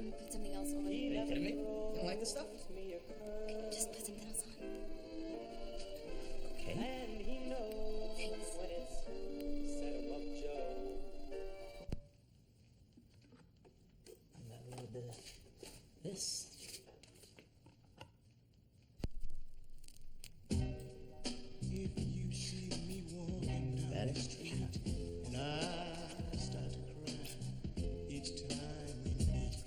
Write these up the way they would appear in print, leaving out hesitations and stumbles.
put something else on. Are you kidding me? You don't like this stuff? Just put something else on. Okay. And he knows Thanks. when it's set him up, Joe. And then we need this. If you see me walking down Better? the street and I start to cry each time we meet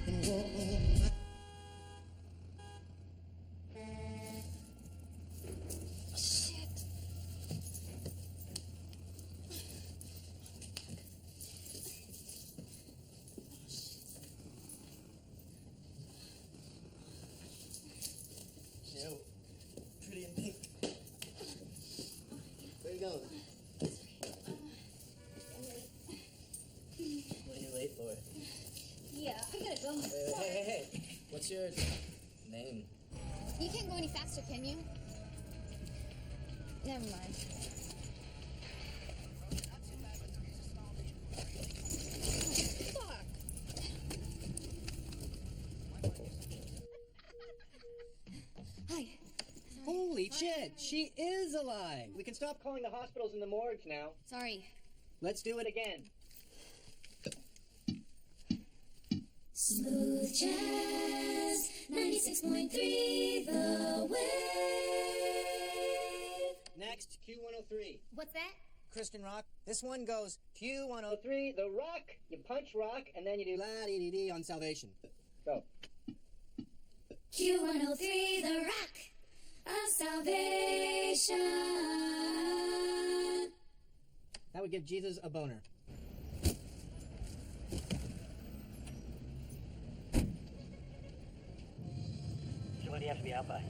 and walk on my Shit. Joe, pretty in pink. Where you going? What are you late for? Yeah, I gotta go. Hey. What's your name? You can't go any faster, can you? Never mind. Fuck. Hi. Holy shit, she is alive. We can stop calling the hospitals and the morgues now. Sorry. Let's do it again. Smooth Jazz 96.3 The Wave. Next, Q103. What's that? Kristen Rock. This one goes Q103, the rock. You punch rock, and then you do la-dee-dee-dee on Salvation. Go. Q103 The Rock of Salvation. That would give Jesus a boner. So when do you have to be out by?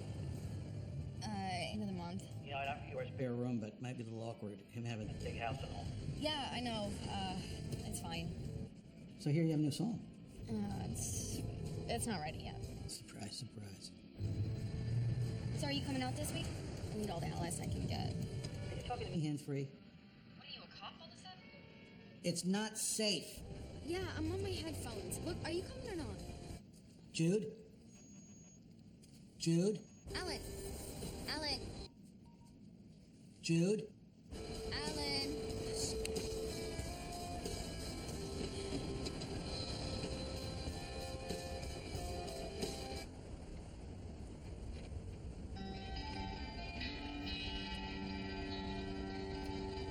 End of the month. You know, I don't think we're a Spare room, but might be a little awkward, him having... big house and all. Yeah, I know. It's fine. So here you have a new song. It's not ready yet. Surprise, surprise. So are you coming out this week? I need all the LS I can get. Are you talking to me? Hands-free. What are you, a cop all of a sudden? It's not safe. Yeah, I'm on my headphones. Look, are you coming or not? Jude? Jude? Alan! Alan! Jude? Alan!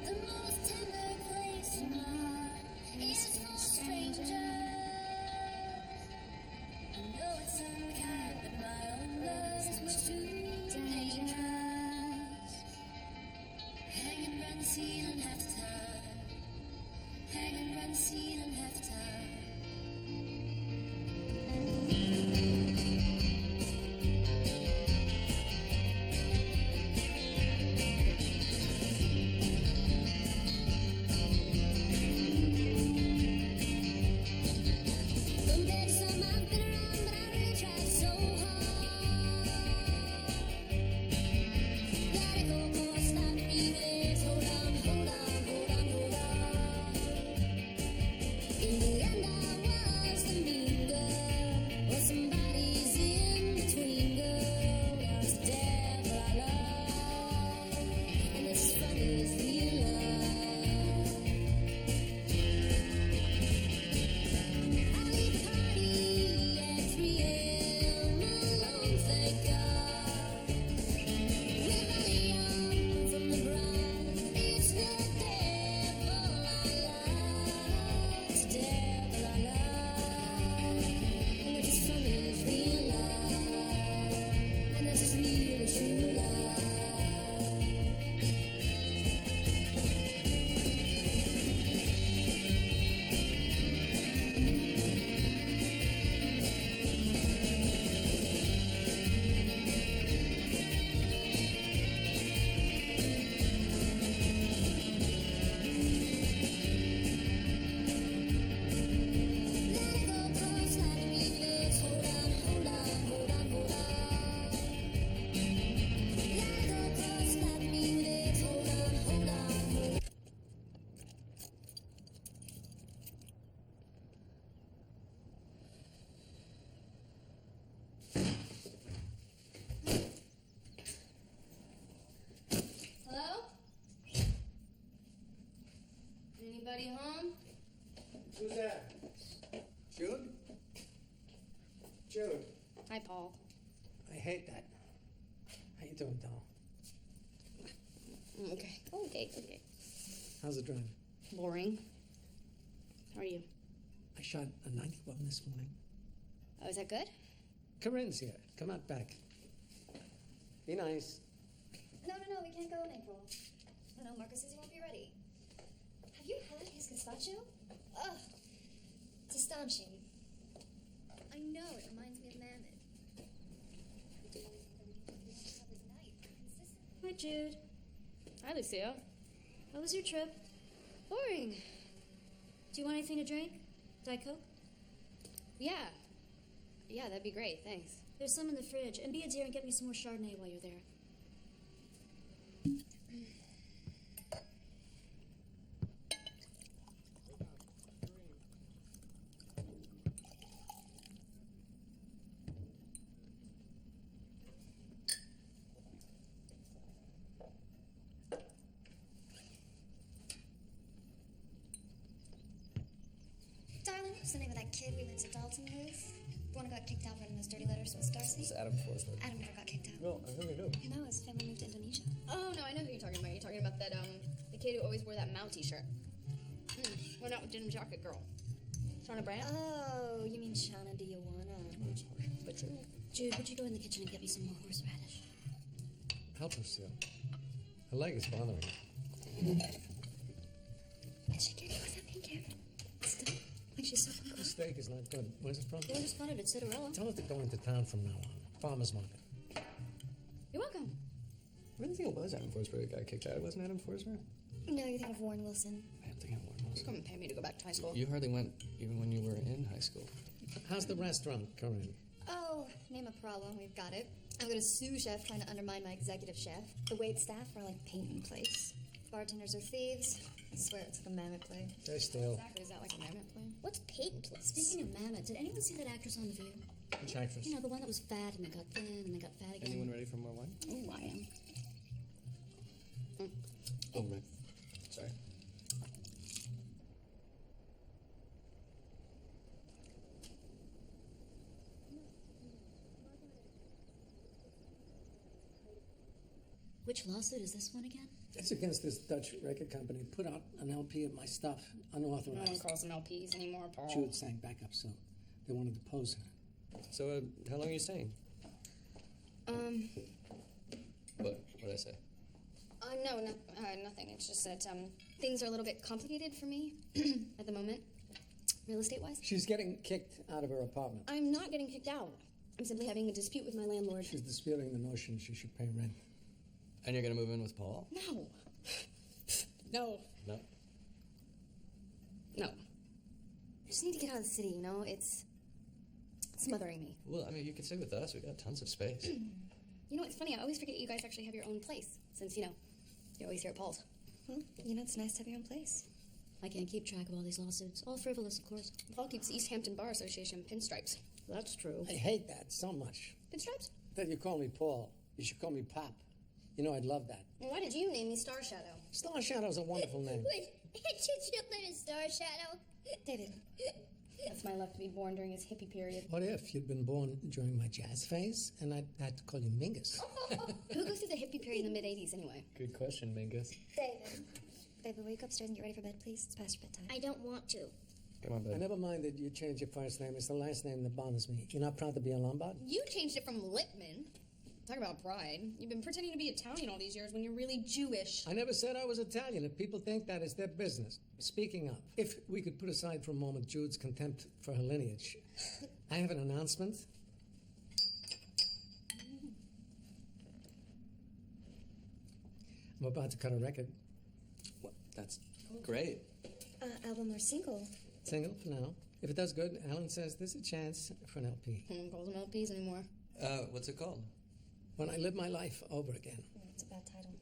The most tender place in my heart is for strangers. I know it's unkind, but my own love is much too dangerous. Hang and run the ceiling half the time. Hang and run the ceiling half the time. Compared to some I've been around, but I really tried so hard. Let it go, boy, stop me with hold on, hold on, hold on, hold on. In the end, Anybody home? Who's that? Jude? Jude. Hi, Paul. I hate that. How you doing, doll? Okay. Okay. How's the drive? Boring. How are you? I shot a 91 this morning. Oh, is that good? Corinne's here. Come out back. Be nice. No, we can't go in April. No, Marcus says he won't be ready. Have you had his gazpacho? Ugh, it's astonishing. I know, it reminds me of Mammoth. Hi, Jude. Hi, Lucia. How was your trip? Boring. Do you want anything to drink? Diet Coke? Yeah, that'd be great, thanks. There's some in the fridge. And be a dear and get me some more Chardonnay while you're there. Darling, what's the name of that kid we went to Dalton with? The one who got kicked out for writing those dirty letters to Miss Darcy? It's Adam Forsberg. Adam never got kicked out. No, I really do. No, his family moved to Indonesia. Oh, no, I know who you're talking about. You're talking about that, the kid who always wore that Mao t-shirt. Went out with Denim Jacket Girl. Shauna Brand? Oh, you mean Shauna Diawana. But Jude. Jude, would you go in the kitchen and get me some more horseradish? Help her, Sil. Her leg is bothering her. Did she get it with that pink hair? Still? Like she's so The hungry. steak is not good. Where's it from? Well, I just got it at Cinderella. Tell her to go into town from now on. Farmer's market. You're welcome. I didn't think it was Adam Forsberg that got kicked out. It wasn't Adam Forsberg? No, you think of Warren Wilson. I am thinking of Warren Wilson. Come and pay me to go back to high school. You hardly went even when you were in high school. How's the restaurant, Corinne? Oh, name a problem. We've got it. I've got a sous chef trying to undermine my executive chef. The wait staff are like paint place. Bartenders are thieves. I swear it's like a Mammoth play. They're still. Exactly, is that like a Mammoth play? What's paint place? Speaking of Mammoth, did anyone see that actress on The View? Which actress? You know, the one that was fat and then got thin and then got fat again. Anyone ready for more wine? Oh, I am. Oh, right. Sorry. Which lawsuit is this one again? It's against this Dutch record company. Put out an LP of my stuff, No one unauthorized. calls them LPs anymore, Paul. Jude sang backup, so they wanted to pose her. So, how long are you staying? What did I say? Nothing. It's just that, things are a little bit complicated for me at the moment, real estate-wise. She's getting kicked out of her apartment. I'm not getting kicked out. I'm simply having a dispute with my landlord. She's disputing the notion she should pay rent. And you're gonna move in with Paul? No. No. No. I just need to get out of the city, you know? It's smothering me. Well, I mean, you could stay with us. We got tons of space. You know, it's funny. I always forget you guys actually have your own place, since, you're always here at Paul's. You know, it's nice to have your own place. I can't keep track of all these lawsuits. All frivolous, of course. Paul keeps the East Hampton Bar Association pinstripes. That's true. I hate that so much. Pinstripes? That you call me Paul. You should call me Pop. You know, I'd love that. Well, why did you name me Star Shadow? Star Shadow's a wonderful name. Wait, did you name Star Shadow? David. That's my luck to be born during his hippie period. What if you'd been born during my jazz phase and I'd had to call you Mingus? Who goes through the hippie period in the mid-'80s anyway? Good question, Mingus. David. David, will you go upstairs and get ready for bed, please? It's past your bedtime. I don't want to. Come on, I babe. never minded you change your first name. It's the last name that bothers me. You're not proud to be a Lombard? You changed it from Lipman. Talk about pride. You've been pretending to be Italian all these years when you're really Jewish. I never said I was Italian. If people think that, it's their business. Speaking of, if we could put aside for a moment Jude's contempt for her lineage, I have an announcement. I'm about to cut a record. Well, that's great. Album or single? Single for now. If it does good, Alan says there's a chance for an LP. No one calls them LPs anymore. What's it called? When I live my life over again. It's a bad title.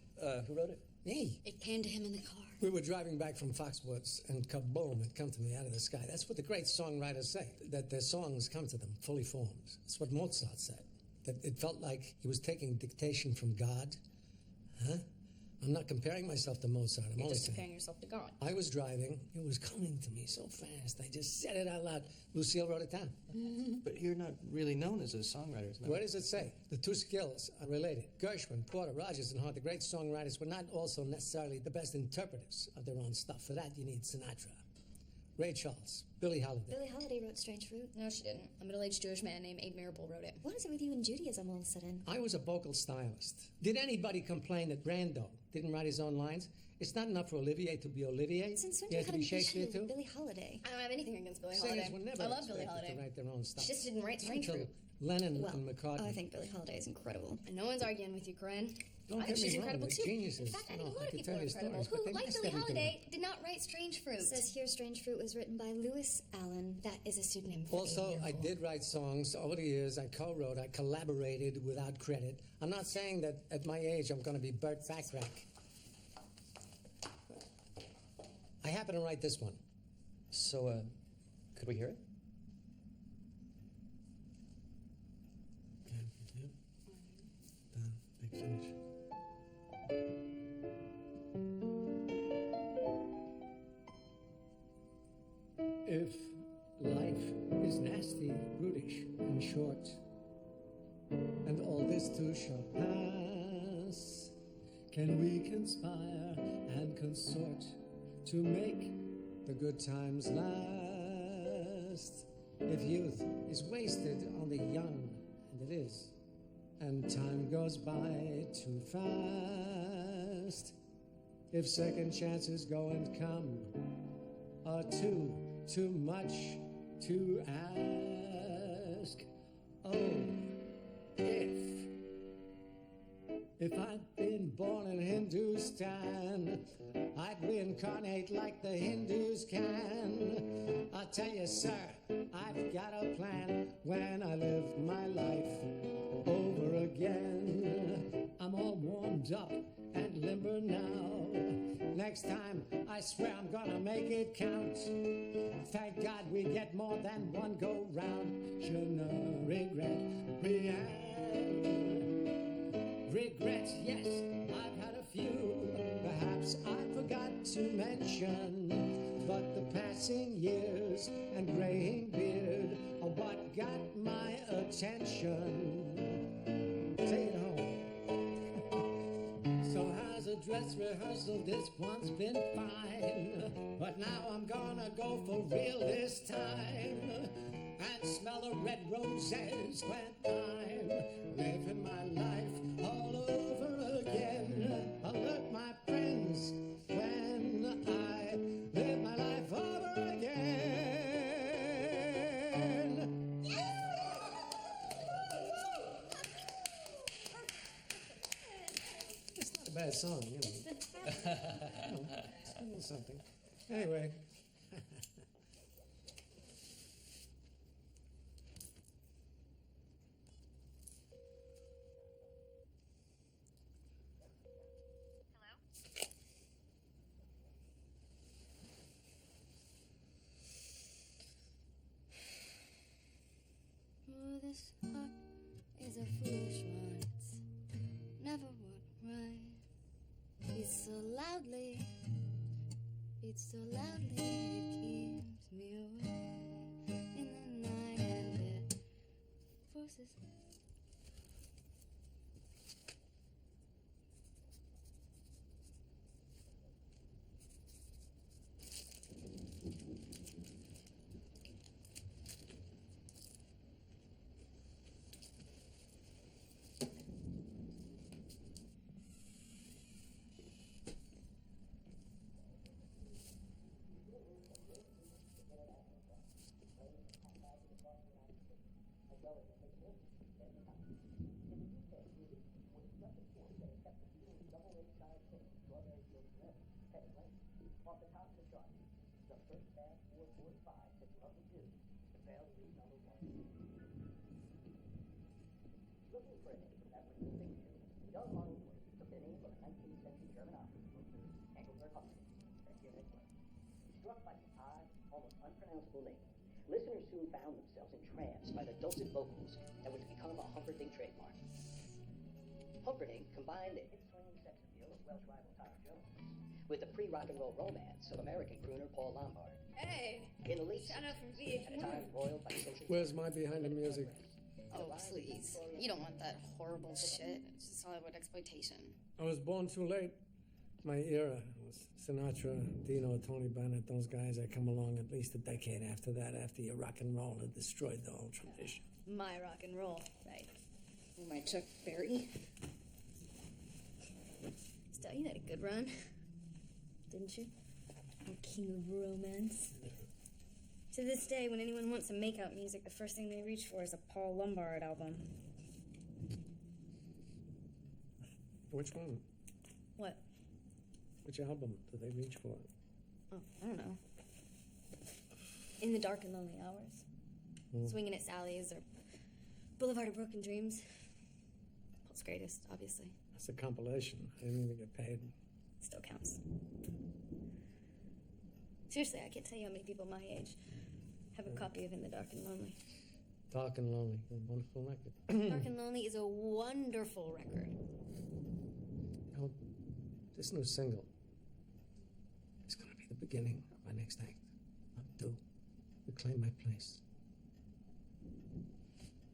Who wrote it? Me. It came to him in the car. We were driving back from Foxwoods, and kaboom, it come to me out of the sky. That's what the great songwriters say, that their songs come to them fully formed. That's what Mozart said, that it felt like he was taking dictation from God. Huh? I'm not comparing myself to Mozart. I'm You're only just saying. comparing yourself to God. I was driving. It was coming to me so fast. I just said it out loud. Lucille wrote it down. But you're not really known as a songwriter. Isn't that What does it say? The two skills are related. Gershwin, Porter, Rogers, and Hart, the great songwriters, were not also necessarily the best interpreters of their own stuff. For that, you need Sinatra, Ray Charles, Billie Holiday. Billie Holiday wrote Strange Fruit. No, she didn't. A middle-aged Jewish man named Abe Marable wrote it. What is it with you and Judaism all of a sudden? I was a vocal stylist. Did anybody complain that Brando didn't write his own lines? It's not enough for Olivier to be Olivier. Since when He do you has to have be an issue Shakespeare with too. Billie Holiday? I don't have anything against Billie Singers Holiday. were never I love Billie expected Holiday. to write their own stuff. She just didn't write Strange Until Fruit. Lennon Well, and McCartney. I think Billie Holiday is incredible. And no one's arguing with you, Corinne. Don't I think get me she's wrong, incredible they're too. geniuses. In fact, I No, think a lot I of could people tell are you incredible stories, but who, they like messed Billie everything Holiday, did not write Strange Fruit. It says here Strange Fruit was written by Lewis Allen. That is a pseudonym for Also, Abe I Marable. did write songs over the years. I co-wrote, I collaborated without credit. I'm not saying that at my age I'm going to be Burt Bacharach. I happen to write this one. So, could we hear it? Done. Big finish. If life is nasty, brutish, and short, and all this too shall pass, can we conspire and consort to make the good times last? If youth is wasted on the young, and it is, and time goes by too fast, if second chances go and come are too much to ask. Oh, if I'd been born in Hindustan, I'd reincarnate like the Hindus can. I'll tell you, sir, I've got a plan when I live my life over again. I'm all warmed up and limber now. Next time, I swear I'm gonna make it count. Thank God we get more than one go round. Je ne regrette rien. Regrets, yes, I've had a few. Perhaps I forgot to mention, but the passing years and graying beard are what got my attention. Take it home. So how's a dress rehearsal? This one's been fine, but now I'm gonna go for real this time and smell the red roses when I'm living my life all over again. Alert my friends when I live my life over again. It's not a bad song, you know. It's a little something. Anyway. Oh, this heart is a foolish one. It's never what right. Beats so loudly, beats so loudly, it keeps me awake in the night, and it forces. Struck by the odd, almost unpronounceable name, listeners soon found themselves entranced by the dulcet vocals that would become a Humperdinck trademark. Humperdinck combined the hit-swinging sex appeal of Welsh rival Tom Jones with the pre-rock and roll romance of American crooner Paul Lombard. Hey, In the late shout out from 60s, at a time VH1. roiled by social... Where's my behind the music? Oh, please. You don't want that horrible shit. It's just Hollywood exploitation. I was born too late. My era was Sinatra, Dino, Tony Bennett, those guys that come along at least a decade after that, after your rock and roll had destroyed the whole tradition. My rock and roll, right? Oh, my Chuck Berry. Still, you had a good run, didn't you? Oh, king of romance. To this day, when anyone wants some make-out music, the first thing they reach for is a Paul Lombard album. Which one? What? Which album do they reach for? Oh, I don't know. In the Dark and Lonely Hours. Swinging at Sally's or Boulevard of Broken Dreams. Paul's greatest, obviously. That's a compilation. I didn't even get paid. Still counts. Seriously, I can't tell you how many people my age have a copy of In the Dark and Lonely. Dark and Lonely, a wonderful record. Dark and Lonely is a wonderful record. Now, this new single is going to be the beginning of my next act. I'm due to claim my place.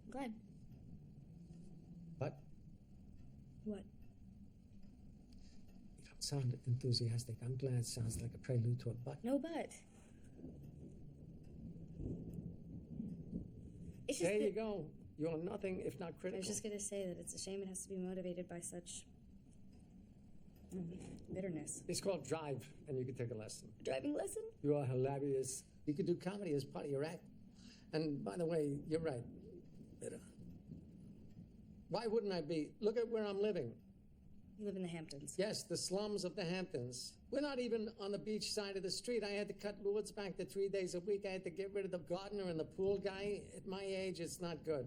I'm glad. But What? you don't sound enthusiastic. I'm glad it sounds like a prelude to a but. No but. It's just There you that- go. You're nothing if not I critical. was just going to say that it's a shame it has to be motivated by such bitterness. It's called Drive, and you can take a lesson. Driving lesson? You are hilarious. You could do comedy as part of your act. And by the way, you're right. Bitter. Why wouldn't I be? Look at where I'm living. You live in the Hamptons. Yes, the slums of the Hamptons. We're not even on the beach side of the street. I had to cut Lourdes back to 3 days a week. I had to get rid of the gardener and the pool guy. At my age, it's not good.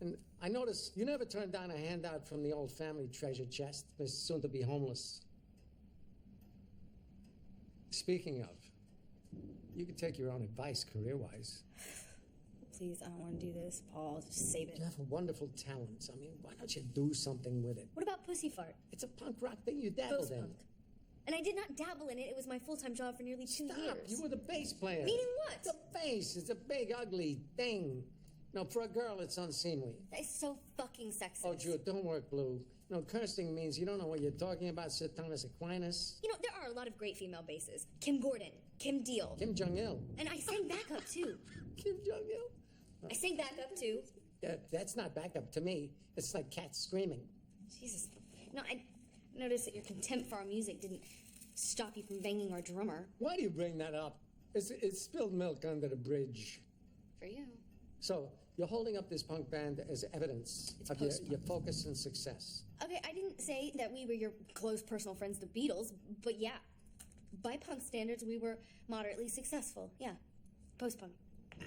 And I noticed you never turned down a handout from the old family treasure chest. They're soon to be homeless. Speaking of, you could take your own advice career-wise. Please, I don't want to do this, Paul. Just save it. You have a wonderful talent. I mean, why don't you do something with it? What about Pussy Fart? It's a punk rock thing you dabbled in. Post-punk. And I did not dabble in it. It was my full-time job for nearly 2 Stop! years. You were the bass player. Meaning what? The bass. It's a big, ugly thing. No, for a girl, it's unseemly. That is so fucking sexist. Oh, Jude, don't work, Blue. No, cursing means you don't know what you're talking about, Sir Thomas Aquinas. You know, there are a lot of great female basses. Kim Gordon, Kim Deal. Kim Jong-il. And I sang backup, too. Kim Jong-il? I sang backup, too. That's not backup to me. It's like cats screaming. Jesus. No, I noticed that your contempt for our music didn't stop you from banging our drummer. Why do you bring that up? It's spilled milk under the bridge. For you. So, you're holding up this punk band as evidence It's of your post-punk. focus and success. Okay, I didn't say that we were your close personal friends, the Beatles, but yeah. By punk standards, we were moderately successful. Yeah. Post-punk.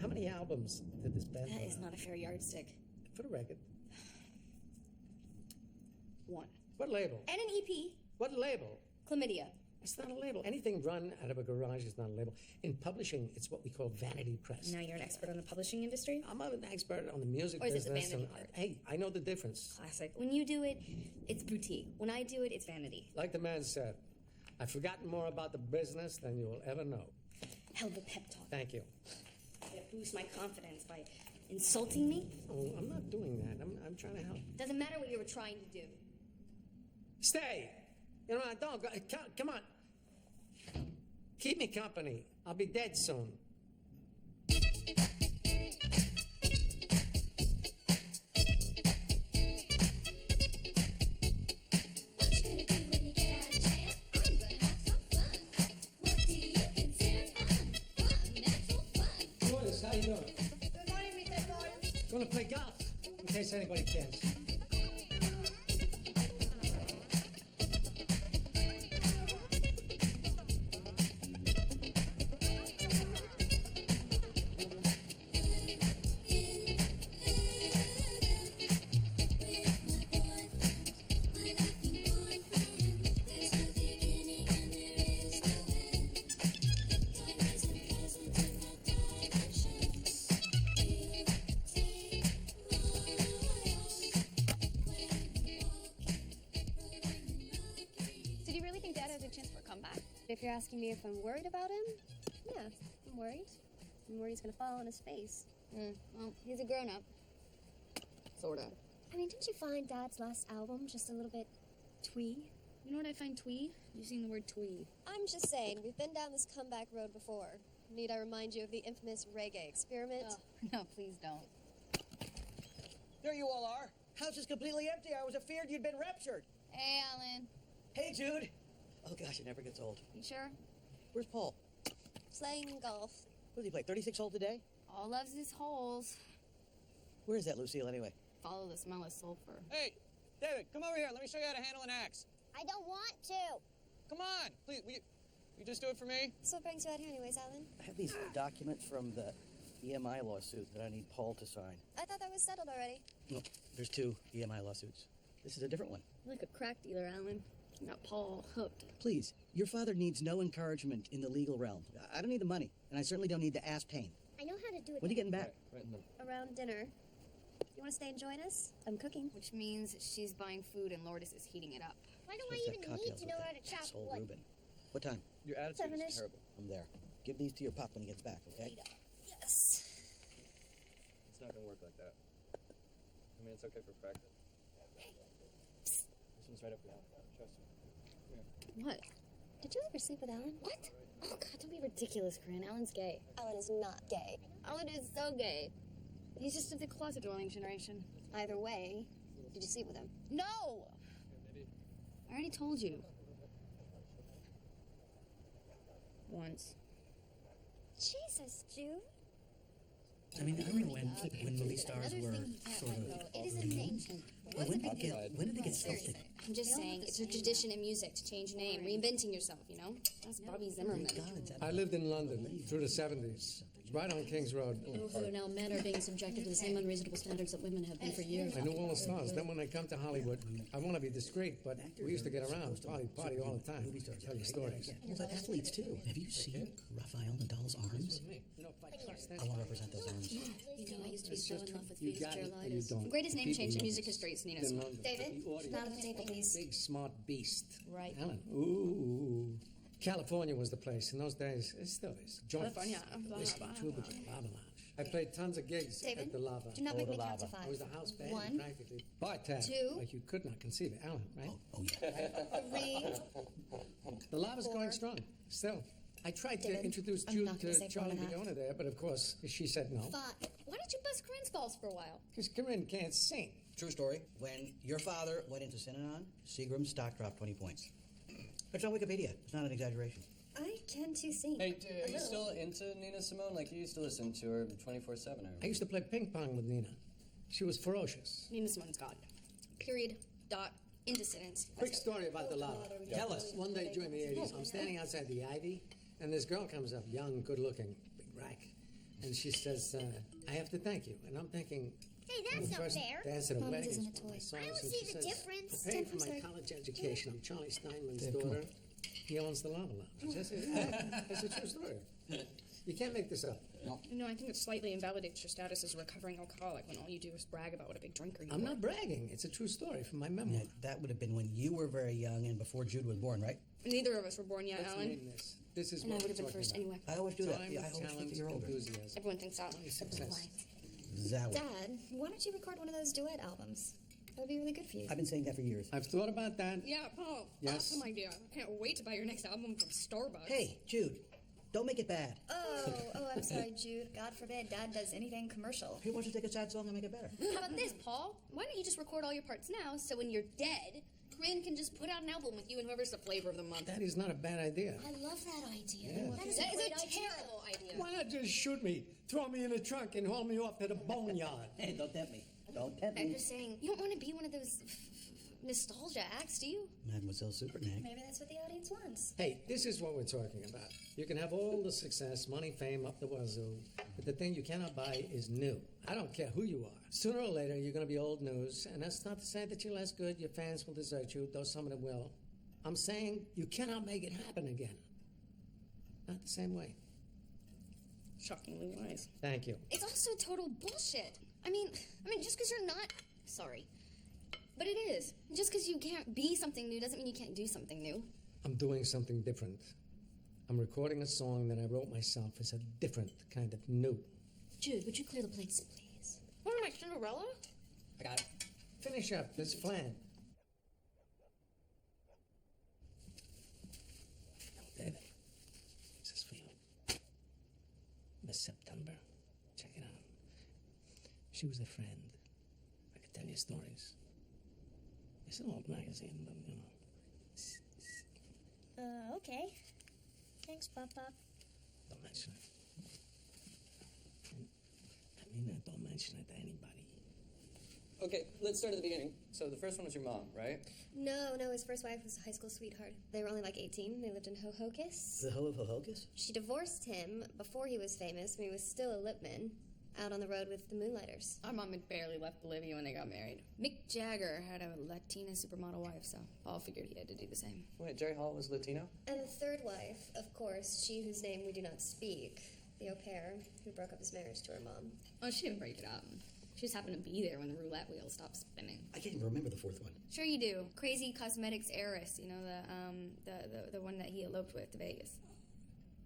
How many albums did this band That put is out? not a fair yardstick. For the record. 1. What label? And an EP. What label? Chlamydia. It's not a label. Anything run out of a garage is not a label. In publishing, it's what we call vanity press. Now you're an expert on the publishing industry? I'm not an expert on the music Or is it the business. vanity and part? hey, I know the difference. Classic. When you do it, it's boutique. When I do it, it's vanity. Like the man said, I've forgotten more about the business than you will ever know. Hell of a pep talk. Thank you. It boosts my confidence by insulting me. Oh, I'm not doing that. I'm trying to help. Doesn't matter what you were trying to do. Stay. You know, don't go. Come on. Keep me company. I'll be dead soon. Boys, how you doing? Good morning, Mr. Boy. Gonna play golf, in case anybody cares. If you're asking me if I'm worried about him, yeah, I'm worried. I'm worried he's gonna fall on his face. Well, he's a grown-up. Sorta. I mean, didn't you find Dad's last album just a little bit twee? You know what I find twee? Using the word twee. I'm just saying, we've been down this comeback road before. Need I remind you of the infamous reggae experiment? Oh, no, please don't. There you all are. House is completely empty. I was afeared you'd been raptured. Hey, Alan. Hey, Jude. Oh, gosh, it never gets old. You sure? Where's Paul? Playing golf. What did he play, 36 hole today? All loves his holes. Where is that, Lucille, anyway? Follow the smell of sulfur. Hey, David, come over here. Let me show you how to handle an axe. I don't want to. Come on, please. Will you just do it for me? So what brings you out here anyways, Alan? I have these documents from the EMI lawsuit that I need Paul to sign. I thought that was settled already. No, there's 2 EMI lawsuits. This is a different one. You're like a crack dealer, Alan. You got Paul hooked. Please, your father needs no encouragement in the legal realm. I don't need the money, and I certainly don't need the ass pain. I know how to do it. When are you getting back? Right in the... Around dinner. You want to stay and join us? I'm cooking. Which means she's buying food and Lourdes is heating it up. Why do Supposed I to have even need cocktails to with know that how to chop asshole wood? Ruben. What time? Your attitude Seven-ish. is terrible. I'm there. Give these to your pop when he gets back, okay? Yes. It's not going to work like that. I mean, it's okay for practice. This one's right up your alley. Trust me. What? Did you ever sleep with Alan? What? Oh, God, don't be ridiculous, Corinne. Alan's gay. Alan is not gay. Alan is so gay. He's just of the closet-dwelling generation. Either way, did you sleep with him? No! I already told you. Once. Jesus, Jude. I mean, I remember when movie stars were sort of... It is a name. When did they get salted? I'm just saying, it's a tradition in music to change your name, reinventing yourself, you know? That's Bobby Zimmerman. I lived in London through the 70s, right on King's Road. Now men are being subjected to the same unreasonable standards that women have been for years. I knew all the stars. Then when I come to Hollywood, I want to be discreet, but we used to get around, party all the time, tell you stories. Well, but athletes, too. Have you seen Raphael Nadal's arms? I want to represent those arms. You know, I used to be so in love with You Venus got it, and you Cheerleaders. don't. Greatest name People change in know music this. history is Nina In Simone. London. David, The audience- not at the table, please. Big, smart beast. Right. Alan. Ooh. California was the place. In those days, it still is. Joints, California. whiskey, troubadour, lava lounge. I played tons of gigs David, at the Lava. do not make me the count to lava. I was 5. the house band, One, practically. Bar tab. two, Like you could not conceive it. Alan, right? Oh, yeah. 3. The Lava's four. going strong. Still. I tried to David, introduce I'm Jude not gonna to say Charlie 4.5. the owner there, but of course, she said no. 5. Why don't you bust Corinne's balls for a while? Because Corinne can't sing. True story. When your father went into Synanon, Seagram's stock dropped 20 points. It's on Wikipedia. It's not an exaggeration. I tend to sing. Hey, are a you little. still into Nina Simone? Like, you used to listen to her 24/7. I used to play ping pong with Nina. She was ferocious. Nina Simone's God. Period. Dot. Into sentence. Quick story about the Lava. Tell us. One day during the 80s, I'm standing outside the Ivy, and this girl comes up, young, good-looking, big rack, and she says, I have to thank you. And I'm thinking, Hey, that's not first fair. dance at a Mommy's wedding isn't is a one of my toy. songs, I don't and see she the says, difference. to pay for my 10%. college education, I'm Charlie Steinman's Dave, come daughter. He owns the Lava Lounge. That's a true story. You can't make this up. No, I think it slightly invalidates your status as a recovering alcoholic when all you do is brag about what a big drinker you I'm are. not bragging. It's a true story from my memoir. Yeah, that would have been when you were very young and before Jude was born, right? Neither of us were born yet, Let's Alan. name this. This is And I what would have we're been first talking anyway. I always do about. that. Time, Yeah, I always think talent, that you're older. enthusiasm, Everyone thinks that. success. Zowie. Dad, why don't you record one of those duet albums? That would be really good for you. I've been saying that for years. I've thought about that. Yeah, Paul. Yes? Awesome idea. I can't wait to buy your next album from Starbucks. Hey, Jude, don't make it bad. Oh, I'm sorry, Jude. God forbid Dad does anything commercial. Who wants to take a sad song and make it better? How about this, Paul? Why don't you just record all your parts now so when you're dead, Corinne can just put out an album with you and whoever's the flavor of the month? That is not a bad idea. I love that idea. Yeah. That is That a is great a idea. terrible idea. Why not just shoot me, throw me in the trunk, and haul me off to the boneyard? Hey, don't tempt me. Don't tempt I'm me. just saying, you don't want to be one of those nostalgia acts, do you? Mademoiselle Supernag. Maybe that's what the audience wants. Hey, this is what we're talking about. You can have all the success, money, fame, up the wazoo, but the thing you cannot buy is new. I don't care who you are. Sooner or later, you're going to be old news, and that's not to say that you're less good, your fans will desert you, though some of them will. I'm saying you cannot make it happen again. Not the same way. Shockingly wise. Thank you. It's also total bullshit. I mean, just because you're not... Sorry. But it is. Just because you can't be something new doesn't mean you can't do something new. I'm doing something different. I'm recording a song that I wrote myself. It's a different kind of new. Jude, would you clear the plates, please? What am I, Cinderella? I got it. Finish up this flan. David, this is for you. Miss September. Check it out. She was a friend. I could tell you stories. It's an old magazine, but you know. Okay. Thanks, Papa. Don't mention it. I mean, don't mention it to anybody. Okay, let's start at the beginning. So the first one was your mom, right? No, his first wife was a high school sweetheart. They were only like 18. They lived in Ho-Ho-Kus. The hell of a hocus? She divorced him before he was famous, when he was still a Lipman, out on the road with the Moonlighters. Our mom had barely left Bolivia when they got married. Mick Jagger had a Latina supermodel wife, so Paul figured he had to do the same. Wait, Jerry Hall was Latino? And the third wife, of course, she whose name we do not speak, the au pair who broke up his marriage to her mom. Oh, she didn't break it up. She just happened to be there when the roulette wheel stopped spinning. I can't even remember the fourth one. Sure you do. Crazy cosmetics heiress, you know, the one that he eloped with to Vegas.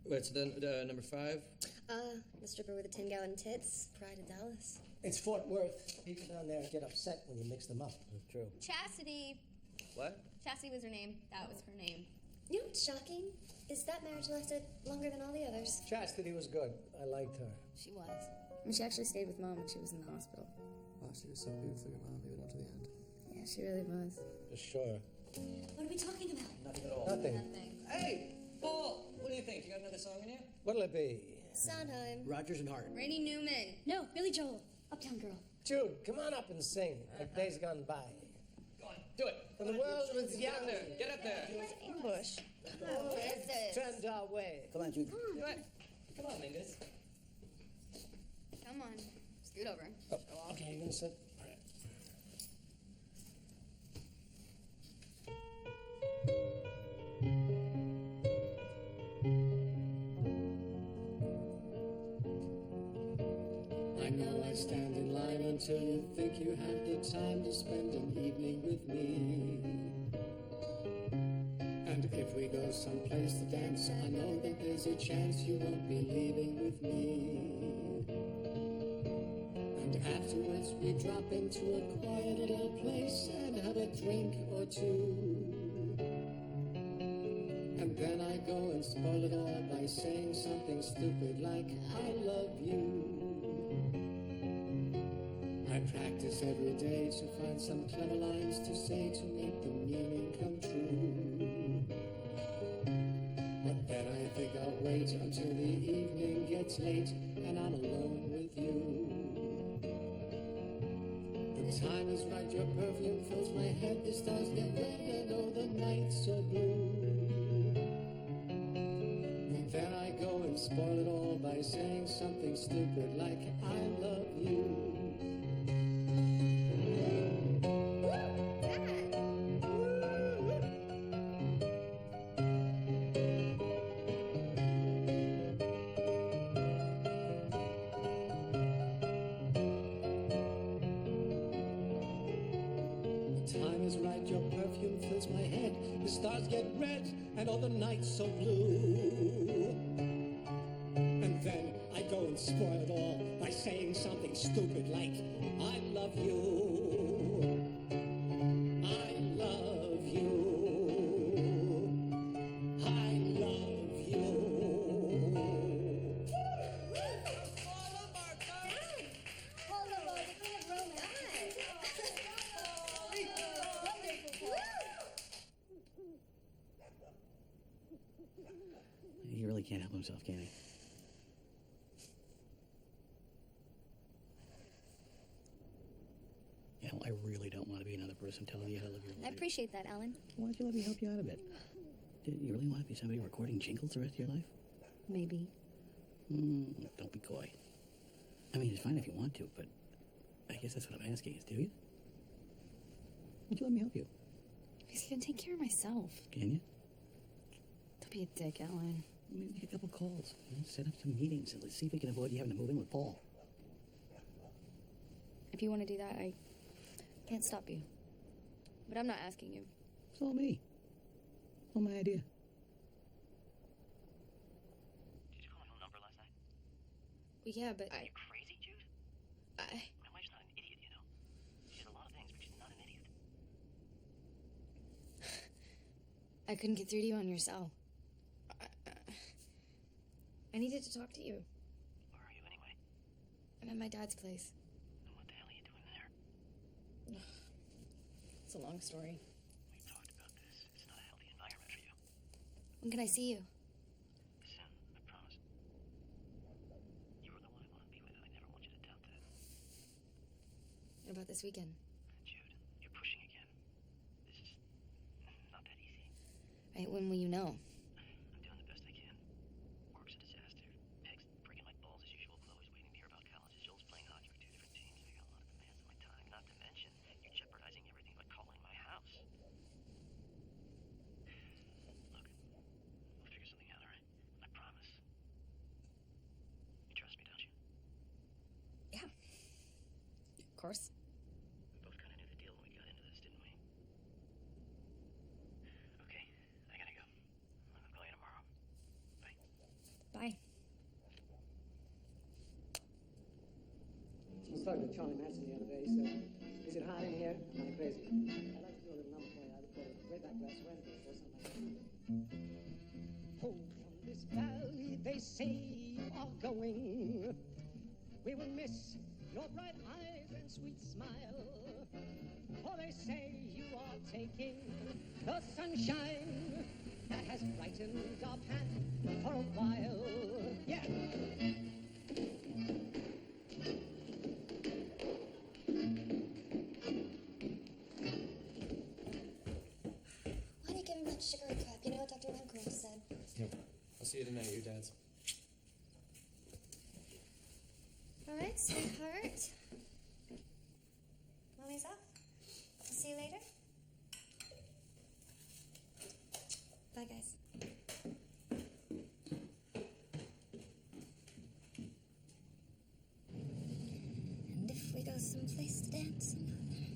Wait, so then number 5? The stripper with the 10-gallon tits, Pride of Dallas. It's Fort Worth. People down there get upset when you mix them up. That's true. Chastity. What? Chastity was her name. That was her name. You know what's shocking? Is that marriage lasted longer than all the others. Chastity was good. I liked her. She was. And she actually stayed with Mom when she was in the hospital. Wow, she was so beautiful, your mom, even up to the end. Yeah, she really was. For sure. What are we talking about? Nothing at all. Nothing. Hey, Paul! What do you think? You got another song in you? What'll it be? Sondheim. Rogers and Hart. Randy Newman. No, Billy Joel. Uptown Girl. Jude, come on up and sing. Like days gone by. Go on, do it. When the world was Get up young, there. Get up there. Ambush. What is this? turned our way. Come on, Jude. Do it. Come on, Mingus. Come on. Scoot over. Oh, okay, you're gonna sit. All right. I know I stand in line until you think you have the time to spend an evening with me. And if we go someplace to dance, I know that there's a chance you won't be leaving with me. And afterwards we drop into a quiet little place and have a drink or two. And then I go and spoil it all by saying something stupid like, I love you. I practice every day to find some clever lines to say to make the meaning come true. But then I think I'll wait until the evening gets late and I'm alone with you. The time is right, your perfume fills my head, the stars get red and oh, the night's so blue. And then I go and spoil it all by saying something stupid like, I love you. The stars get red and all the nights so blue. And then I go and spoil it all by saying something stupid like, I love you. I love you. I love you. Hold on, the king of romance. He really can't help himself, can he? You know, I really don't want to be another person telling you how to live your life. I appreciate that, Alan. Why don't you let me help you out a bit? Do you really want to be somebody recording jingles the rest of your life? Maybe. Don't be coy. I mean, it's fine if you want to, but I guess that's what I'm asking is, do you? Would you let me help you? I can take care of myself. Can you? Don't be a dick, Alan. Maybe make a couple calls. You know, set up some meetings and let's see if we can avoid you having to move in with Paul. If you want to do that, I can't stop you. But I'm not asking you. It's all me. All my idea. Yeah, but Are you crazy, Jude? My wife's not an idiot, you know. She's a lot of things, but she's not an idiot. I couldn't get through to you on your cell. I needed to talk to you. Where are you anyway? I'm at my dad's place. And what the hell are you doing there? It's a long story. We've talked about this. It's not a healthy environment for you. When can I see you? Soon, I promise. You were the one I want to be with. I never want you to doubt that. What about this weekend? Jude, you're pushing again. This is not that easy. Right, when will you know? I'm doing the best I can. Work's a disaster. Peg's breaking my balls as usual. Chloe's waiting to hear about colleges. Joel's playing hockey for 2 different teams. I got a lot of demands on my time. Not to mention, you're jeopardizing everything by calling my house. Look, we'll figure something out, all right? I promise. You trust me, don't you? Yeah. Of course. We both kind of knew the deal when we got into this, didn't we? Okay, I gotta go. I'll call you tomorrow. Bye. Bye. I was talking to Charlie Manson the other day. He said, "Is it hot in here? Am I crazy? I'd like to do a little number for you. I recorded way back last Wednesday or something like that." Oh, from this valley they say you are going. We will miss your bright eyes and sweet smile. For they say you are taking the sunshine that has brightened our path for a while. Yeah. Why do you give him that sugary crap? You know what Dr. Runcorn said? Yep. I'll see you tonight at your dad's. All right, sweetheart. Mommy's off. I'll see you later. Bye, guys. And if we go someplace to dance,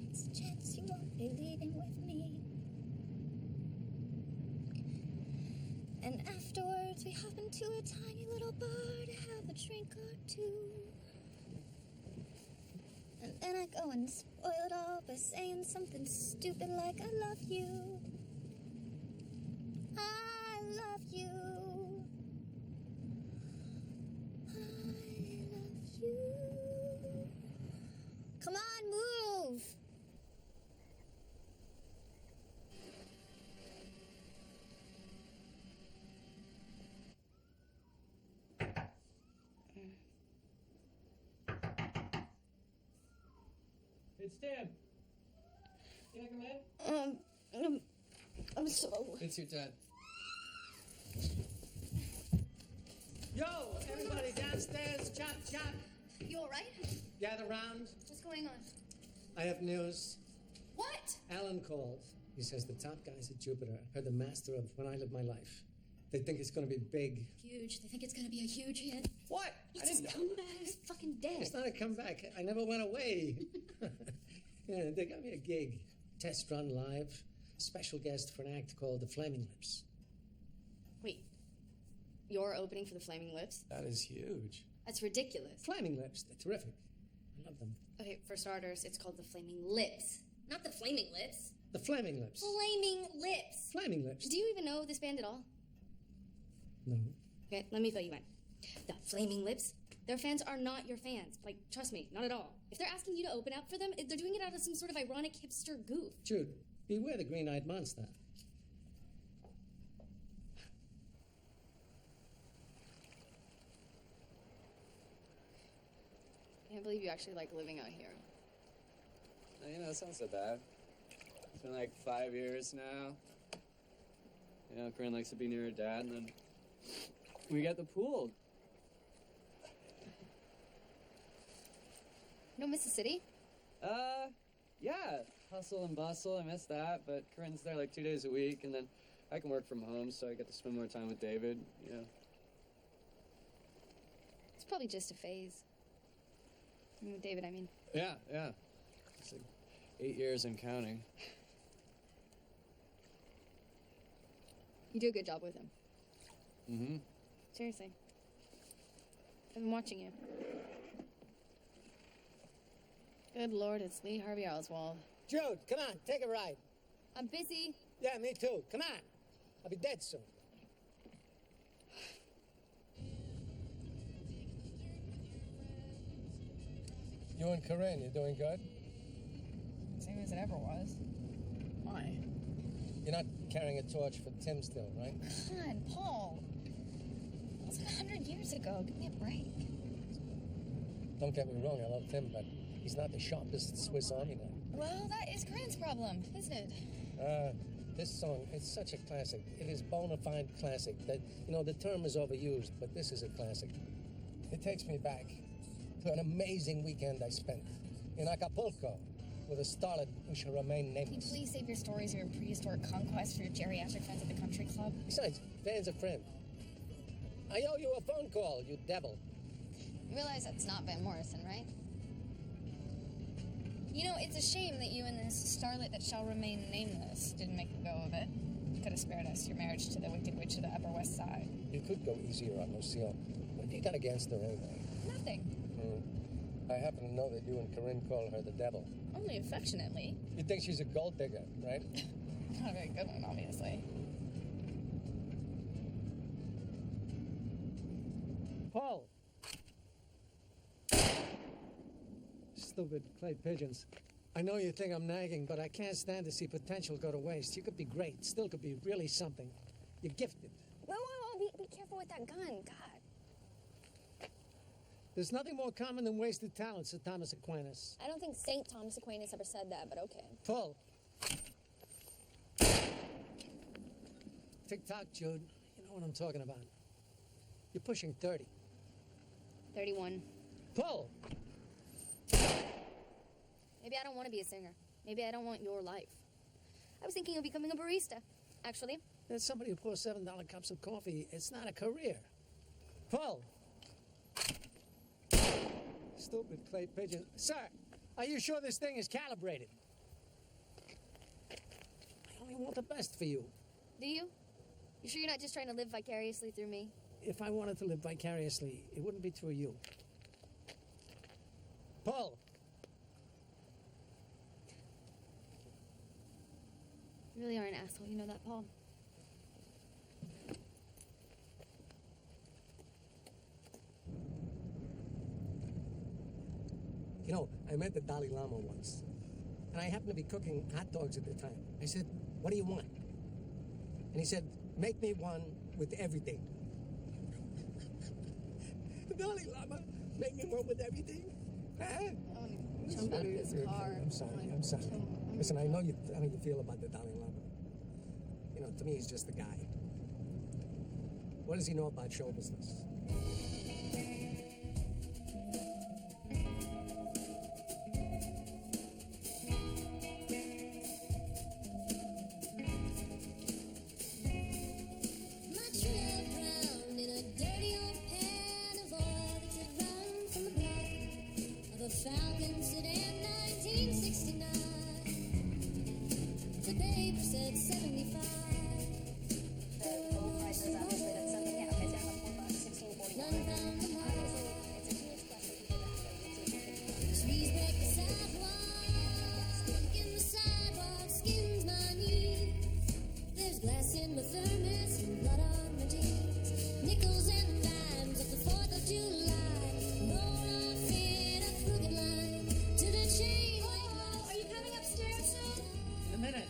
there's a chance you won't be leaving with me. And afterwards, we hop into a tiny little bar to have a drink or two. And then I go and spoil it all by saying something stupid like, I love you. I love you. I love you. Come on, move. It's Tim. Can I come in? I'm so... It's your dad. Yo, everybody downstairs, chop, chop. You all right? Gather round. What's going on? I have news. What? Alan called. He says the top guys at Jupiter are the master of When I Live My Life. They think it's going to be big. Huge. They think it's going to be a huge hit. What? It's his comeback. He's fucking dead. It's not a comeback. I never went away. Yeah, they got me a gig. Test run live. Special guest for an act called The Flaming Lips. Wait. You're opening for the Flaming Lips? That is huge. That's ridiculous. Flaming Lips. They're terrific. I love them. Okay, for starters, it's called the Flaming Lips. Not the Flaming Lips. The Flaming Lips. Flaming Lips. Flaming Lips. Do you even know this band at all? No. Okay, let me fill you in. The Flaming Lips, their fans are not your fans. Like, trust me, not at all. If they're asking you to open up for them, they're doing it out of some sort of ironic hipster goof. Jude, beware the green-eyed monster. I can't believe you actually like living out here. You know, it's not so bad. It's been like 5 years now. You know, Corinne likes to be near her dad, and then we got the pool. You don't miss the city? Yeah. Hustle and bustle, I miss that, but Corinne's there like 2 days a week, and then I can work from home, so I get to spend more time with David, you know. It's probably just a phase. I mean, with David, I mean. Yeah. It's like 8 years and counting. You do a good job with him. Mm-hmm. Seriously. I've been watching you. Good Lord, it's Lee Harvey Oswald. Jude, come on, take a ride. I'm busy. Yeah, me too. Come on. I'll be dead soon. You and Corinne, you doing good? Same as it ever was. Why? You're not carrying a torch for Tim still, right? Come on, Paul. That was 100 years ago. Give me a break. Don't get me wrong, I love Tim, but he's not the sharpest Swiss Army knife. Well, that is Corinne's problem, isn't it? This song, it's such a classic. It is bona fide classic. That, you know, the term is overused, but this is a classic. It takes me back to an amazing weekend I spent in Acapulco with a starlet who shall remain Can you nameless. please save your stories of your prehistoric conquest for your geriatric friends at the country club? Besides, Van's a friend. I owe you a phone call, you devil. You realize that's not Van Morrison, right? You know, it's a shame that you and this starlet that shall remain nameless didn't make a go of it. You could have spared us your marriage to the Wicked Witch of the Upper West Side. You could go easier on Lucille. What have you got against her anyway? Nothing. I happen to know that you and Corinne call her the devil. Only affectionately. You think she's a gold digger, right? Not a very good one, obviously. Paul! Stupid clay pigeons. I know you think I'm nagging, but I can't stand to see potential go to waste. You could be great, still could be really something. You're gifted. Whoa, be careful with that gun. God. There's nothing more common than wasted talent, said Thomas Aquinas. I don't think St. Thomas Aquinas ever said that, but okay. Paul. Tick-tock, Jude. You know what I'm talking about. You're pushing 30. 31. Paul! Maybe I don't want to be a singer. Maybe I don't want your life. I was thinking of becoming a barista, actually. There's somebody who pours $7 cups of coffee. It's not a career. Paul! Stupid clay pigeon. Sir, are you sure this thing is calibrated? I only want the best for you. Do you? You sure you're not just trying to live vicariously through me? If I wanted to live vicariously, it wouldn't be through you. Paul! You really are an asshole, you know that, Paul? You know, I met the Dalai Lama once, and I happened to be cooking hot dogs at the time. I said, "What do you want?" And he said, "Make me one with everything." The Dalai Lama, make me one with everything? Huh? Jump out of his car. I'm sorry. Listen, I know how you feel about the Dalai Lama. You know, to me, he's just a guy. What does he know about show business? Falcon sedan 1969. The paper said 75. Gold prices, obviously, that's something, yeah, okay, down $4, None found them all. It's a huge question for that. Trees break the sidewalk. In the sidewalk skins my knees. There's glass in my thermos and blood on my jeans. Nickels and dimes of the 4th of July. In a minute.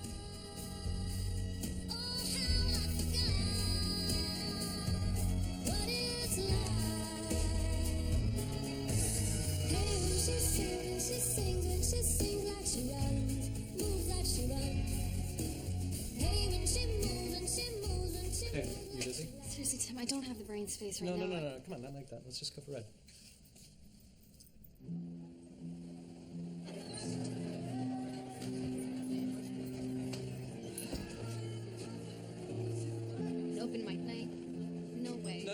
Hey, you busy? Seriously, Tim, I don't have the brain space right No, now. no. Come on, not like that. Let's just go for red. Open mic night? No way. No.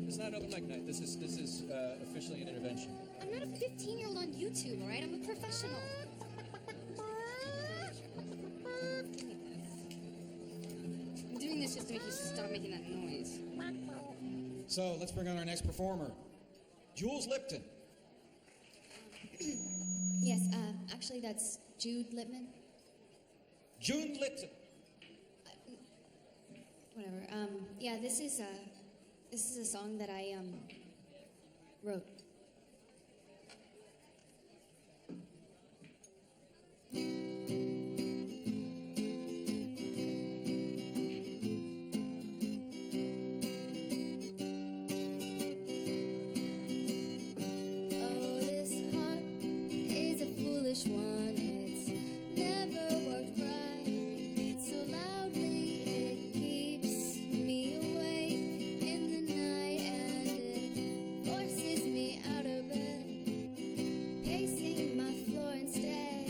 It's not open mic night. This is officially an intervention. I'm not a 15-year-old on YouTube, all right? I'm a professional. I'm doing this just to make you stop making that noise. So let's bring on our next performer. Jules Lipton. Yes, actually, that's Jude Lippman. Jude Lipton. Whatever. Yeah, this is a song that I wrote. Oh, this heart is a foolish one. It's never worked right. It beats so loudly, it keeps me awake in the night, and it forces me out of bed, pacing my floor instead,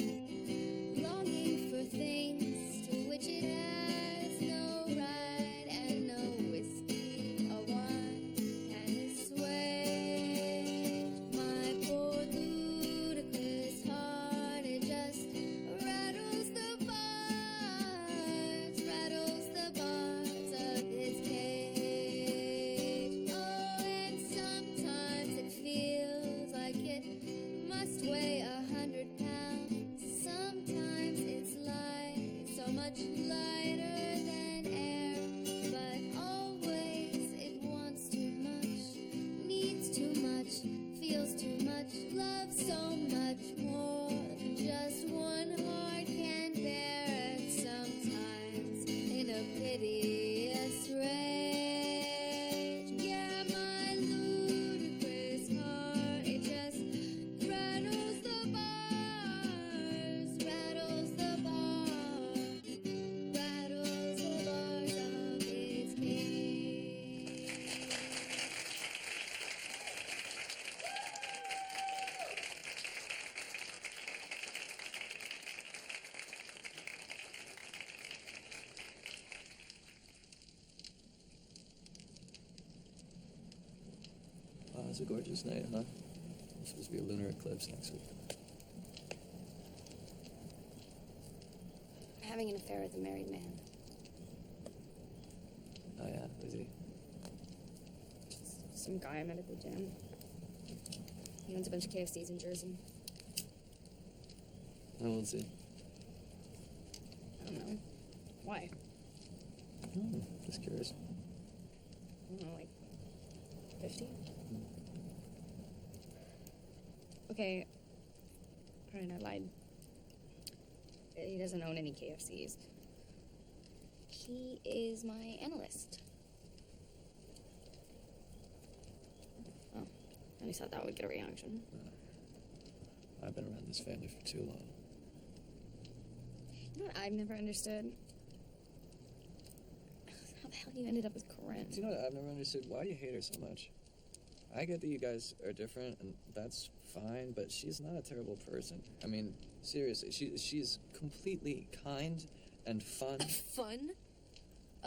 longing for things to which it has no right, and no whiskey or wine can assuage my poor ludicrous heart. It just rattles the bars of its cage. Oh, and sometimes it feels like it must weigh 100 pounds. Sometimes it's light, so much lighter than air, but always it wants too much, needs too much, feels too much, loves so much more than just one heart can bear, and sometimes in a piteous rage. Yeah, my ludicrous heart, it just rattles the bars, rattles the bars, rattles the bars of its cage. Wow, it's a gorgeous night, huh? It's supposed to be a lunar eclipse next week. Having an affair with a married man. Oh yeah, is he? Some guy I met at the gym. He owns a bunch of KFCs in Jersey. How old is he? I don't know. Why? Just curious. I don't know, like 50? Okay. Alright, I lied. He doesn't own any KFCs. He is my analyst. Oh, I just thought that would get a reaction. I've been around this family for too long. You know what I've never understood? How the hell you ended up with Corinne? Do you know what I've never understood? Why you hate her so much? I get that you guys are different, and that's fine, but she's not a terrible person. I mean, seriously, she's completely kind and fun. Fun?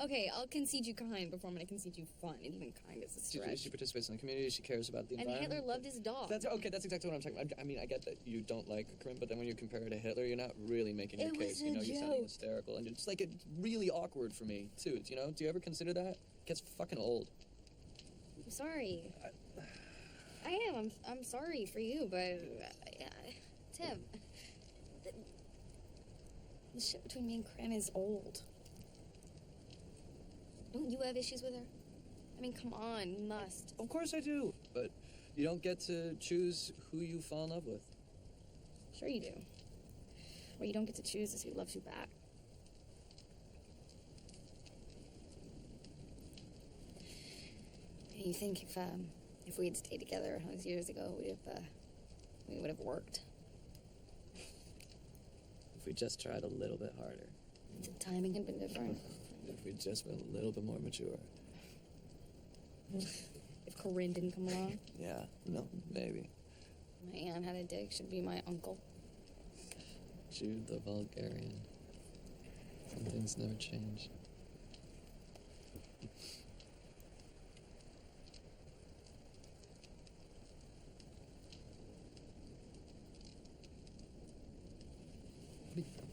Okay, I'll concede you kind before I'm gonna concede you fun, and even kind is a stretch. She participates in the community, she cares about the And environment. Hitler loved his dog. That's okay, that's exactly what I'm talking about. I mean, I get that you don't like Corinne, but then when you compare her to Hitler, you're not really making your It case. was a You know, you're sounding joke. hysterical, and it's like it's really awkward for me, too. You know, do you ever consider that? It gets fucking old. I'm sorry. I am. I'm sorry for you, but Tim, the shit between me and Corinne is old. Don't you have issues with her? I mean, come on, you must. Of course I do, but you don't get to choose who you fall in love with. Sure you do. What you don't get to choose is who loves you back. You think if we had stayed together all those years ago, we would have worked. If we just tried a little bit harder. The timing had been different. If we'd just been a little bit more mature. If Corinne didn't come along, Yeah, no, maybe. my aunt had a dick, should be my uncle. Jude the Vulgarian. Some things never change.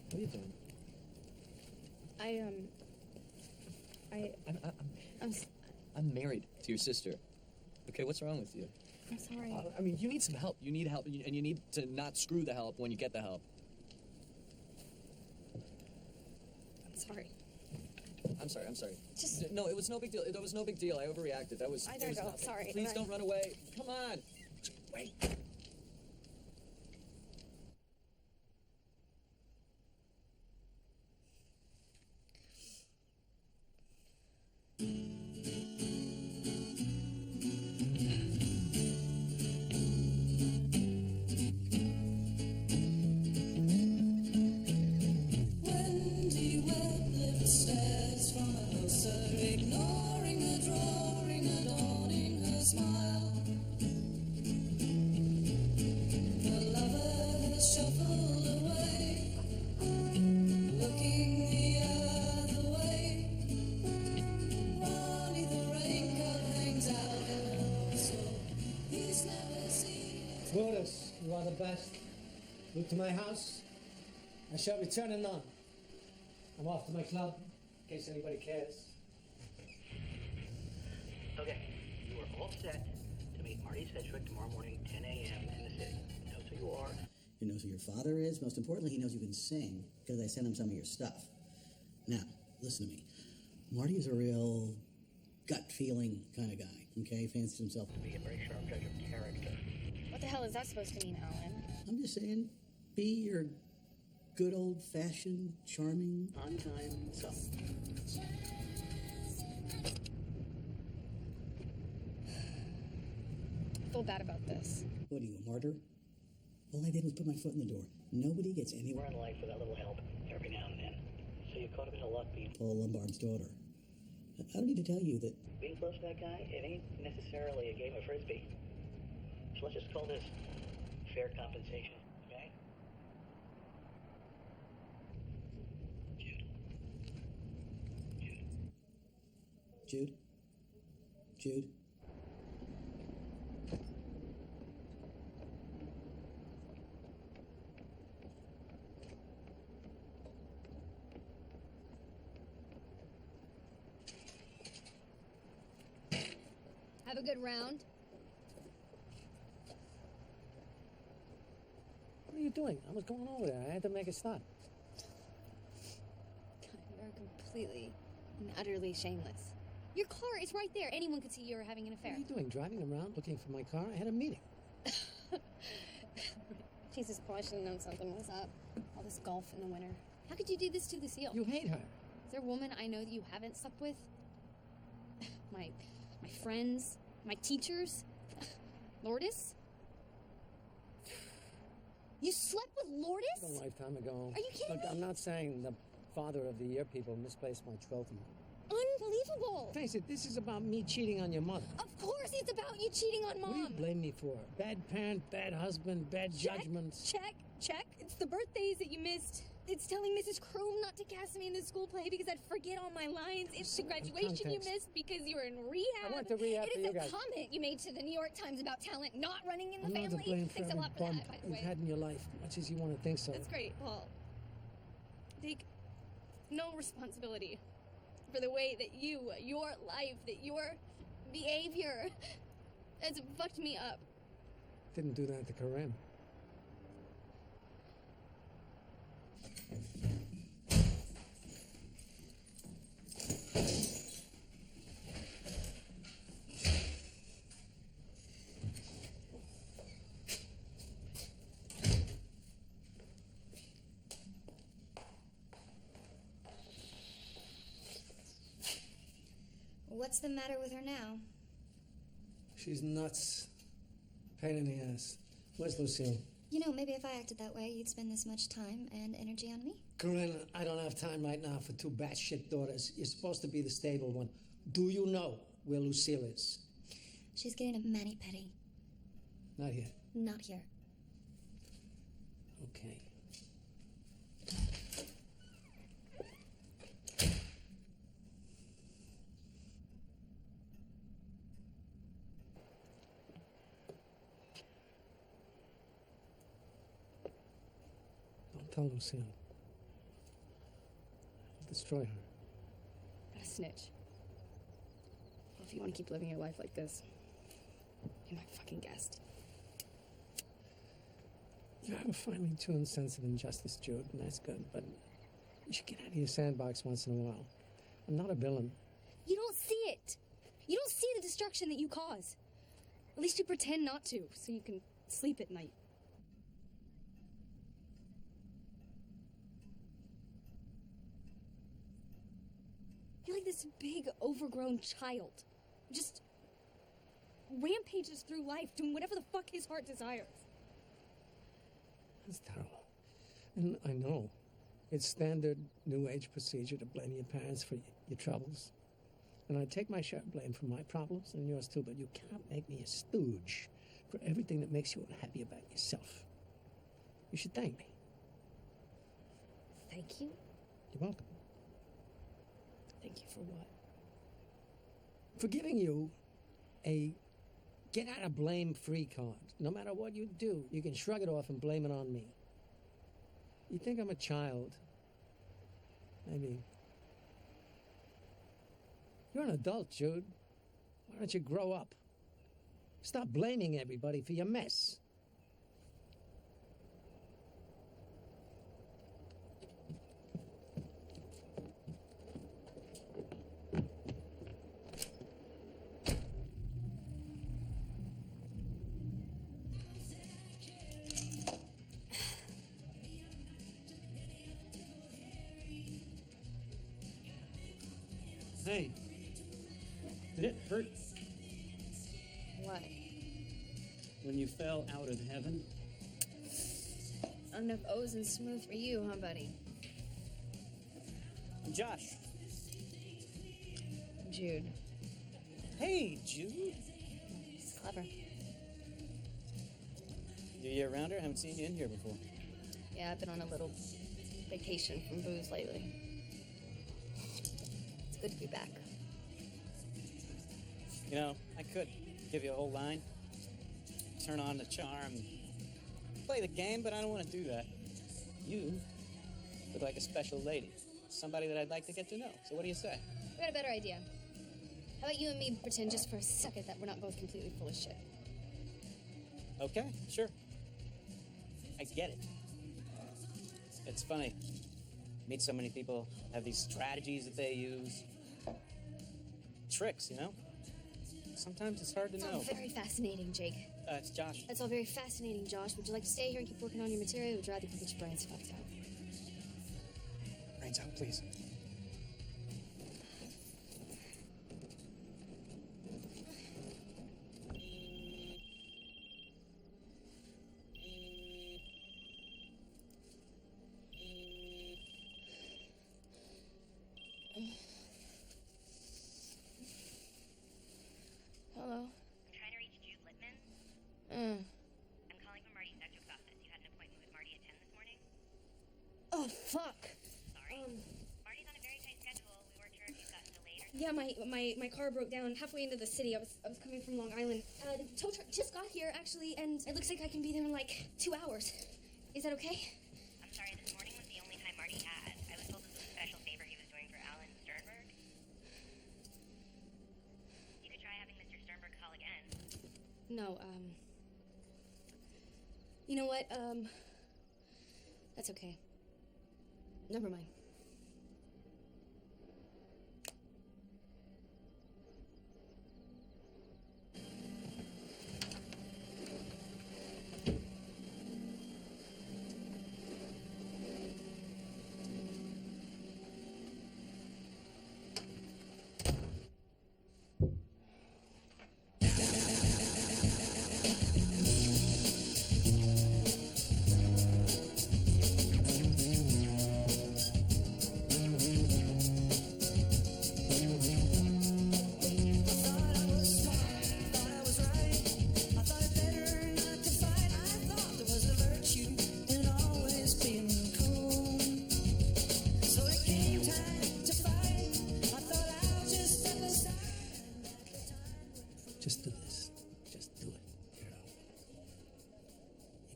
What are you doing? I'm married to your sister. Okay, what's wrong with you? I'm sorry. I mean, you need some help. You need help, and you need to not screw the help when you get the help. I'm sorry. I'm sorry. Just... No, it was no big deal. That was no big deal. I overreacted. That was... I it gotta was go. nothing. Sorry. Please don't run away. Come on. Wait. Wendy Webb lived stairs from a grocer, ignoring her drawing, adorning her smile. Her lover has shuffled away, looking the other way. Ronnie the raincoat hangs out in her so he's never seen. Lourdes, you are the best. Look to my house. I shall return anon. I'm off to my club, in case anybody cares. Okay, you are all set to meet Marty Sedgwick tomorrow morning, 10 a.m. in the city. He knows who you are. He knows who your father is. Most importantly, he knows you can sing because I sent him some of your stuff. Now, listen to me. Marty is a real gut-feeling kind of guy, okay? Fancies himself to Be a very sharp judge of character. What the hell is that supposed to mean, Alan? I'm just saying, be your good old-fashioned, charming, on-time self. I feel bad about this. What are you, a martyr? All I did was put my foot in the door. Nobody gets anywhere. We're in life with a little help every now and then. So you caught a bit of luck being Paul Lombard's daughter. I don't need to tell you that being close to that guy. It ain't necessarily a game of frisbee. So let's just call this fair compensation, okay? Jude? Jude? Have a good round. What are you doing? I was going over there. I had to make a stop. You're completely and utterly shameless. Your car is right there. Anyone could see you were having an affair. What are you doing? Driving around looking for my car? I had a meeting. Jesus, Paul, I should have known something was up. All this golf in the winter. How could you do this to the seal? You hate her. Is there a woman I know that you haven't slept with? My friends? My teachers? Lourdes? You slept with Lourdes? A lifetime ago. Are you kidding Look, me? I'm not saying the Father of the Year people misplaced my trophy. Unbelievable! Face it, this is about me cheating on your mother. Of course it's about you cheating on Mom! What do you blame me for? Bad parent, bad husband, bad judgments. Check. It's the birthdays that you missed. It's telling Mrs. Kroom not to cast me in the school play because I'd forget all my lines. It's the graduation you Context. missed because you were in rehab. I went to rehab It for is you the guys. comment you made to the New York Times about talent not running in the I'm not family. to blame for Thanks a every lot for bump that, by the you've way. had in your life, much as you want to think so. That's great, Paul. Take no responsibility for the way that your life, that your behavior has fucked me up. Didn't do that to Karim. What's the matter with her now? She's nuts. Pain in the ass. Where's Lucille? You know, maybe if I acted that way, you'd spend this much time and energy on me. Corinne, I don't have time right now for two batshit daughters. You're supposed to be the stable one. Do you know where Lucille is? She's getting a mani-pedi. Not yet. Not here. Okay. Don't tell Lucille. Destroy her. What a snitch. Well, if you want to keep living your life like this, You're my fucking guest. You have a finely tuned sense of injustice, Jude, and that's good, but you should get out of your sandbox once in a while. I'm not a villain. You don't see it. You don't see the destruction that you cause. At least you pretend not to, so you can sleep at night. You're like this big, overgrown child. Just rampages through life, doing whatever the fuck his heart desires. That's terrible. And I know. It's standard New Age procedure to blame your parents for your troubles. And I take my share of blame for my problems and yours too, but you cannot make me a stooge for everything that makes you unhappy about yourself. You should thank me. Thank you? You're welcome. Thank you for what? For giving you a get-out-of-blame-free card. No matter what you do, you can shrug it off and blame it on me. You think I'm a child? Maybe. You're an adult, Jude. Why don't you grow up? Stop blaming everybody for your mess. Hey, did it hurt What? when you fell out of heaven? Not enough O's and smooth for you, huh, buddy? Josh. Jude. Hey, Jude. It's clever. You a year-rounder? Haven't seen you in here before. Yeah, I've been on a little vacation from booze lately. It's good to be back. You know, I could give you a whole line, turn on the charm, play the game, but I don't want to do that. You look like a special lady, somebody that I'd like to get to know. So what do you say? I got a better idea. How about you and me pretend just for a second that we're not both completely full of shit? Okay, sure. I get it. It's funny. Meet so many people, have these strategies that they use. Tricks, you know? Sometimes it's hard to It's know. all very fascinating, Jake. It's Josh. That's all very fascinating, Josh. Would you like to stay here and keep working on your material, or would you rather go get your brains fucked out? Brains out, please. Hello? I'm trying to reach Jude Littman. Mm. I'm calling from Marty's Dexter's office. You had an appointment with Marty at 10 this morning? Oh, fuck. Sorry. Marty's on a very tight schedule. We weren't sure if you'd gotten delayed or Yeah, my car broke down halfway into the city. I was coming from Long Island. The tow truck just got here, actually, and it looks like I can be there in like 2 hours. Is that okay? I'm sorry, this morning was the only time Marty had. I was told this was a special favor he was doing for Alan Sternberg. You could try having Mr. Sternberg call again. No, you know what, that's okay. Never mind. Just do this. Just do it. Get it over.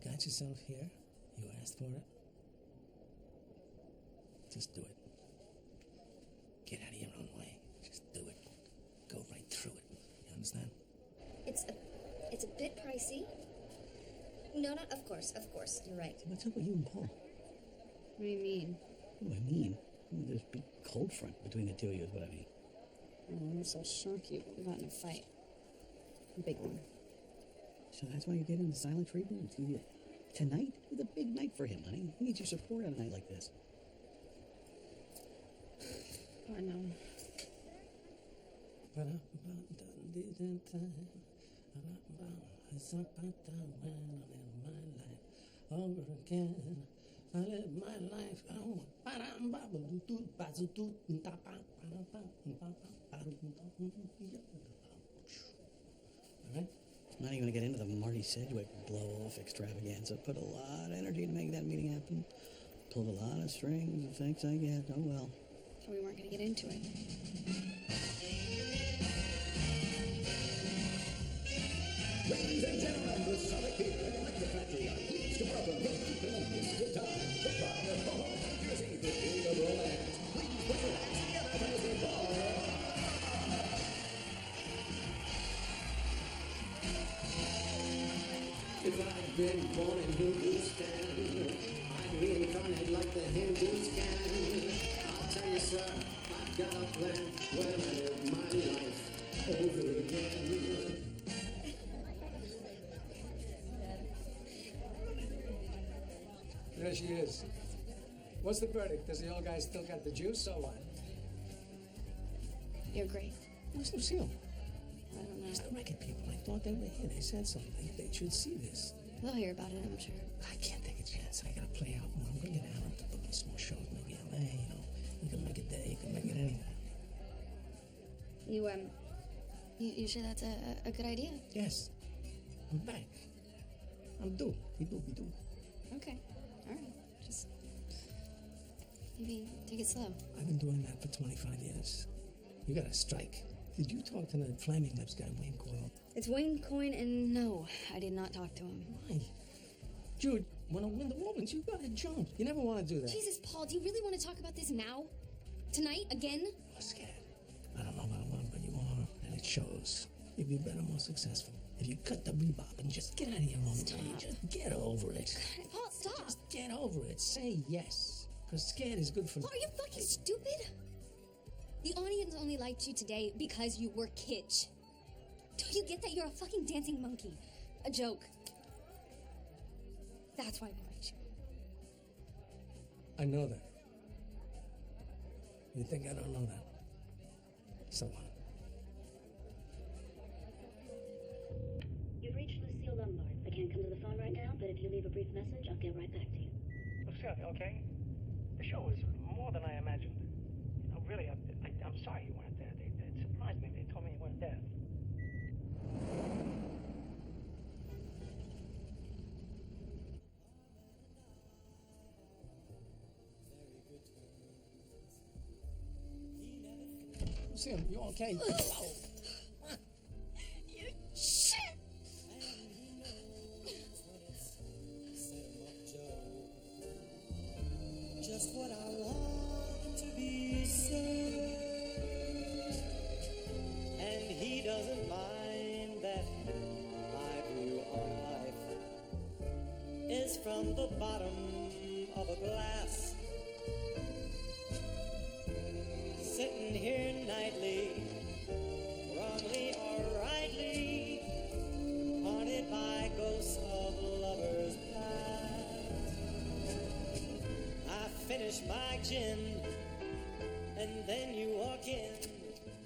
You got yourself here. You asked for it. Just do it. Get out of your own way. Just do it. Go right through it. You understand? It's a I see. No, not of course, you're right. What's up with you and Paul? What do you mean? What do I mean? There's a big cold front between the two of you is what I mean. Oh, I'm so shocked you got in a fight. A big one. So that's why you're getting the silent treatment? Tonight? It's a big night for him, honey. He needs your support on a night like this. I know. It's about time when I live my life over again. I live my life. Alright? I'm not even going to get into the Marty Sedgwick blow-off extravaganza. Put a lot of energy to make that meeting happen. Pulled a lot of strings, the thanks I get. Oh well. So we weren't going to get into it. Ladies and gentlemen, the Sonic Theater and Electric Factory are pleased to welcome the tremendous good time, the pride of Hoboken, New Jersey, the king of romance. Please put your hands together for Mr. Paul. If I'd been born in Hindustan, I'd reincarnate like the Hindus can. I'll tell you, sir, I've got a plan when I live my life over again. There she is. What's the verdict? Does the old guy still got the juice or what? You're great. Where's Lucille? I don't know. Where's the record people? I thought they were here. They said something. They should see this. They'll hear about it, I'm sure. I can't take a chance. I gotta play out more. I'm gonna get Alan to book me some more shows. Maybe LA, you know. You can make it there. You can make it anywhere. You sure that's a good idea? Yes. I'm back. I'm due. We do. Okay. All right. Just maybe take it slow. I've been doing that for 25 years. You got a strike. Did you talk to the Flaming Lips guy, Wayne Coyle? It's Wayne Coyne, and no, I did not talk to him. Why? Jude, when I win the Womans, you gotta jump. You never want to do that. Jesus, Paul, do you really want to talk about this now? Tonight? Again? I'm scared. I don't know about one, but you are, and it shows. You'd be better, more successful. If you cut the bebop and just get out of your own way, just get over it. Paul, stop. Just get over it. Say yes. Because scared is good for... Paul, are you fucking stupid? The audience only liked you today because you were kitsch. Don't you get that you're a fucking dancing monkey? A joke. That's why we liked you. I know that. You think I don't know that? So what? You've reached Lucille Lombard. I can't come to the phone right now, but if you leave a brief message, I'll get right back to you. Lucille, you okay? The show was more than I imagined. You know, really, I'm sorry you weren't there. It surprised me. They told me you weren't there. Lucille, you okay? Oh. You shit! Just what I want to be said, and he doesn't mind that my view on life is from the bottom of a glass. Sitting here nightly, wrongly or rightly, haunted by ghosts of lovers past. I finish my gin, and then you walk in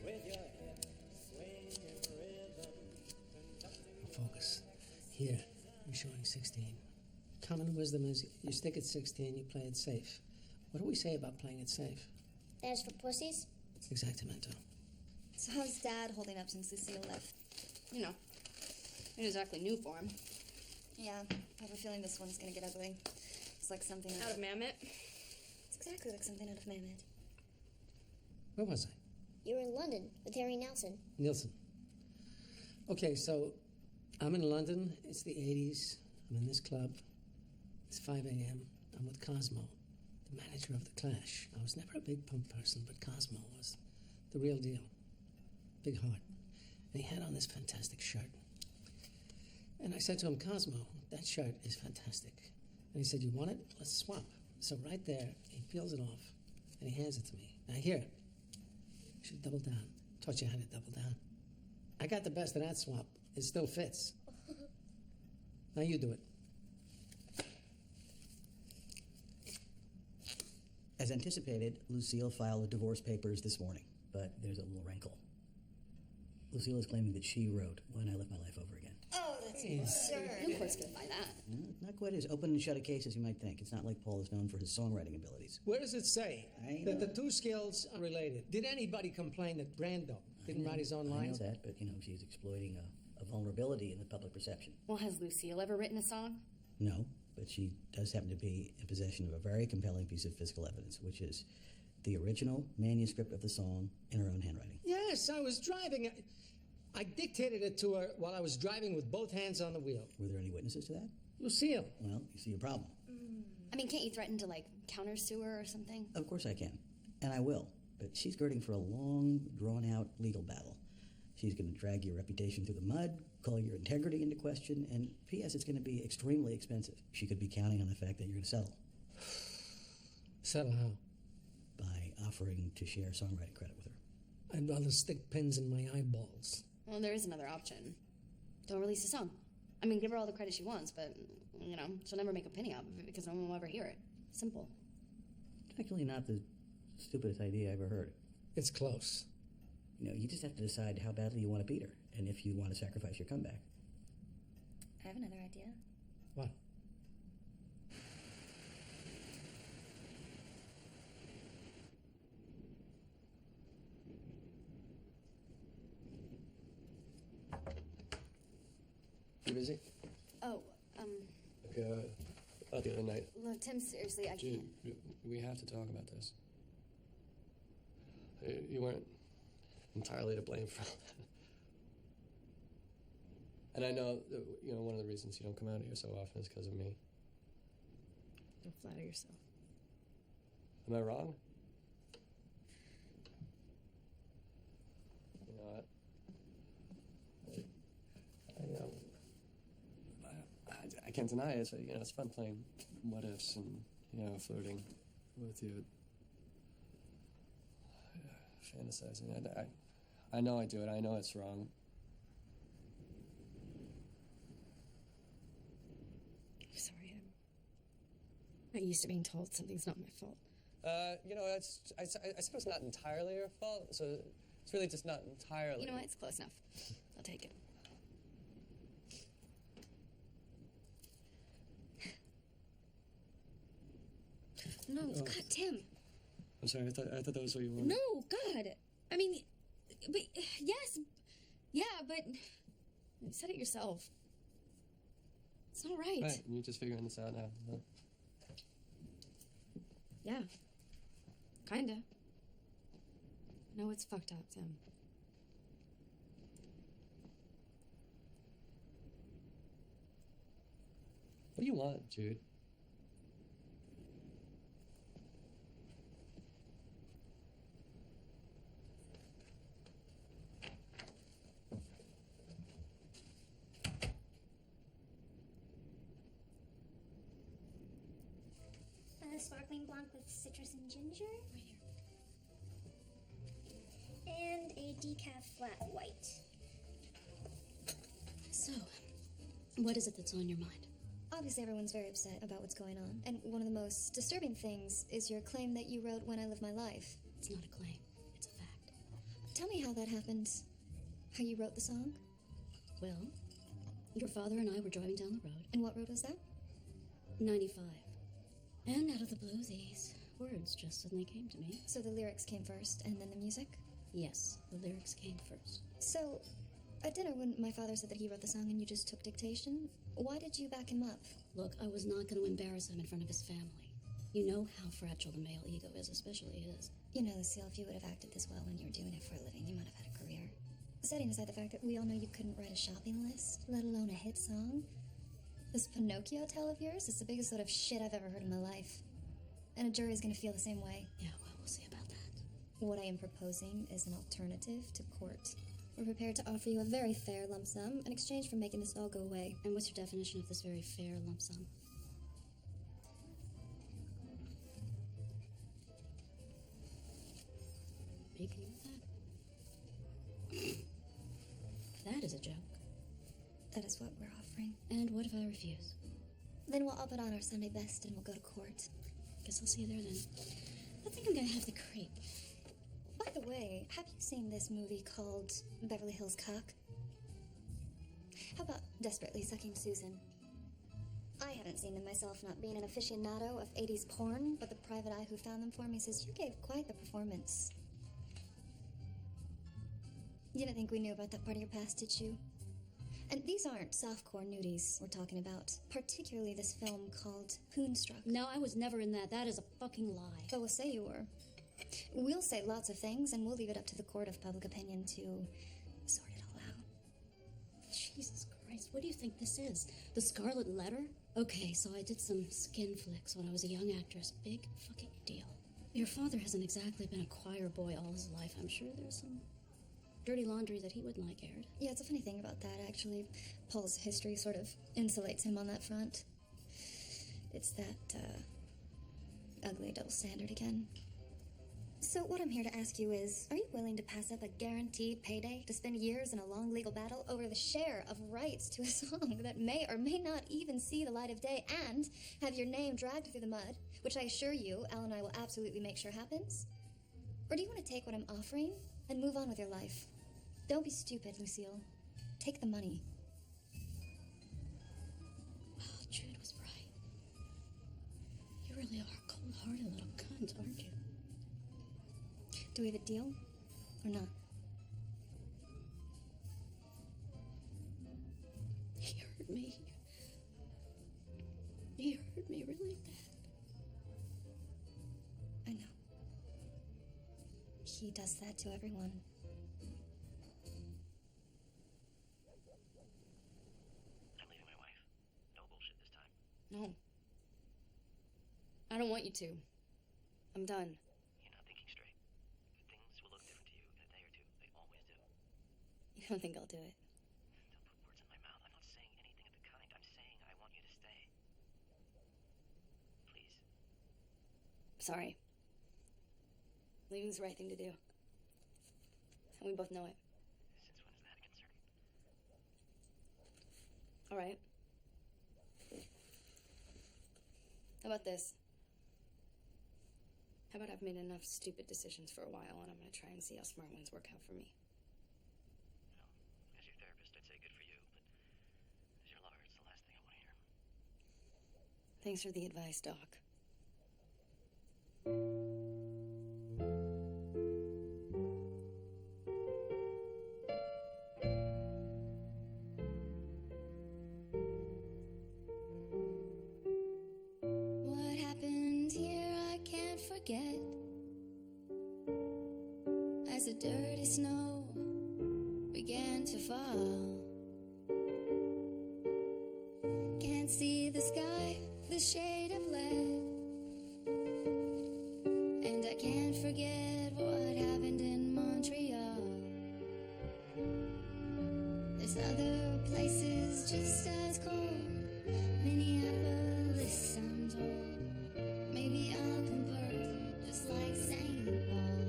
with your hip swinging rhythm. Focus. Here, you're showing 16. Common wisdom is you stick at 16, you play it safe. What do we say about playing it safe? As for pussies? Exactamento. So how's Dad holding up since Lucille left? You know, ain't exactly new for him. Yeah, I have a feeling this one's gonna get ugly. It's like something Out of Mammoth? It's exactly like something out of Mammoth. Where was I? You were in London with Harry Nelson. Nielsen. Okay, so I'm in London. It's the 80s. I'm in this club. It's 5 a.m. I'm with Cosmo, the manager of The Clash. I was never a big punk person, but Cosmo was the real deal. Big heart. And he had on this fantastic shirt. And I said to him, Cosmo, that shirt is fantastic. And he said, you want it? Let's swap. So right there, he peels it off, and he hands it to me. Now here, you should double down. Taught you how to double down. I got the best of that swap. It still fits. Now you do it. As anticipated, Lucille filed the divorce papers this morning, but there's a little wrinkle. Lucille is claiming that she wrote When I Live My Life Over Again. Oh, that's absurd. No court's gonna buy that. Not quite as open and shut a case as you might think. It's not like Paul is known for his songwriting abilities. Where does it say that the two skills are related? Did anybody complain that Brando didn't write his own lines? I know that, but, she's exploiting a vulnerability in the public perception. Well, has Lucille ever written a song? No, but she does happen to be in possession of a very compelling piece of physical evidence, which is the original manuscript of the song in her own handwriting. Yes, I was driving. I dictated it to her while I was driving with both hands on the wheel. Were there any witnesses to that? Lucille. Well, you see a problem. I mean, can't you threaten to, countersue her or something? Of course I can, and I will. But she's girding for a long, drawn-out legal battle. She's going to drag your reputation through the mud, call your integrity into question, and P.S., it's going to be extremely expensive. She could be counting on the fact that you're going to settle. Settle how? By offering to share songwriting credit with her. I'd rather stick pins in my eyeballs. Well, there is another option. Don't release the song. I mean, give her all the credit she wants, but, she'll never make a penny out of it because no one will ever hear it. Simple. It's actually not the stupidest idea I ever heard. It's close. You just have to decide how badly you want to beat her, and if you want to sacrifice your comeback. I have another idea. What? You busy? Oh, About the other night. look, Tim, seriously, I Dude, can't. we have to talk about this. You weren't entirely to blame for all that. And I know that, one of the reasons you don't come out here so often is because of me. Don't flatter yourself. Am I wrong? You know, I can't deny it. It's fun playing what ifs and, flirting with you. Fantasizing. I know I do it. I know it's wrong. I'm sorry. I'm not used to being told something's not my fault. I said it's not entirely your fault, so it's really just not entirely. You know what? It's close enough. I'll take it. No, God, Tim. I'm sorry, I thought that was what you wanted. No, God. I mean, but yes. Yeah, but you said it yourself. It's not right. Right, and you're just figuring this out now, huh? Yeah. Kinda. No, it's fucked up, Tim. What do you want, Jude? Sparkling blonde with citrus and ginger. And a decaf flat white. So, what is it that's on your mind? Obviously, everyone's very upset about what's going on. And one of the most disturbing things is your claim that you wrote When I Live My Life. It's not a claim. It's a fact. Tell me how that happened. How you wrote the song. Well, your father and I were driving down the road. And what road was that? 95. And out of the blue, these words just suddenly came to me. So the lyrics came first, and then the music? Yes, the lyrics came first. So, at dinner when my father said that he wrote the song and you just took dictation, why did you back him up? Look, I was not going to embarrass him in front of his family. You know how fragile the male ego is, especially his. You know, Lucille, if you would have acted this well when you were doing it for a living, you might have had a career. Setting aside the fact that we all know you couldn't write a shopping list, let alone a hit song, this Pinocchio tale of yours is the biggest load of shit I've ever heard in my life. And a jury's gonna feel the same way. Yeah, well, we'll see about that. What I am proposing is an alternative to court. We're prepared to offer you a very fair lump sum in exchange for making this all go away. And what's your definition of this very fair lump sum? Are you kidding with that? That is a joke. That is what we're offering. And what if I refuse? Then we'll all put on our Sunday best and we'll go to court. Guess I'll see you there then. I think I'm gonna have the creep. By the way, have you seen this movie called Beverly Hills Cock? How about Desperately Sucking Susan? I haven't seen them myself, not being an aficionado of 80s porn, but the private eye who found them for me says you gave quite the performance. You didn't think we knew about that part of your past, did you? And these aren't softcore nudies we're talking about, particularly this film called Poonstruck. No, I was never in that. That is a fucking lie. But we'll say you were. We'll say lots of things, and we'll leave it up to the court of public opinion to sort it all out. Jesus Christ, what do you think this is? The Scarlet Letter? Okay, so I did some skin flicks when I was a young actress. Big fucking deal. Your father hasn't exactly been a choir boy all his life. I'm sure there's some dirty laundry that he wouldn't like aired. Yeah, it's a funny thing about that, actually. Paul's history sort of insulates him on that front. It's that, ugly double standard again. So what I'm here to ask you is, are you willing to pass up a guaranteed payday to spend years in a long legal battle over the share of rights to a song that may or may not even see the light of day and have your name dragged through the mud, which I assure you, Al and I will absolutely make sure happens? Or do you want to take what I'm offering and move on with your life? Don't be stupid, Lucille. Take the money. Wow, Jude was right. You really are a cold-hearted little cunt, aren't you? Do we have a deal or not? He hurt me. He hurt me really bad. I know. He does that to everyone. I'm leaving my wife. No bullshit this time. No. I don't want you to. I'm done. You're not thinking straight. Things will look different to you in a day or two. They always do. You don't think I'll do it? Don't put words in my mouth. I'm not saying anything of the kind. I'm saying I want you to stay. Please. Sorry. Leaving's the right thing to do. And we both know it. Since when is that a concern? All right. How about this? How about I've made enough stupid decisions for a while, and I'm going to try and see how smart ones work out for me. Well, as your therapist, I'd say good for you, but as your lover, it's the last thing I want to hear. Thanks for the advice, Doc. What happened here I can't forget. As the dirty snow began to fall, can't see the sky, the shade of lead. And I can't forget what happened in Montreal. There's other places just as cold. Minneapolis, I'm told. Maybe I'll convert just like St. Paul.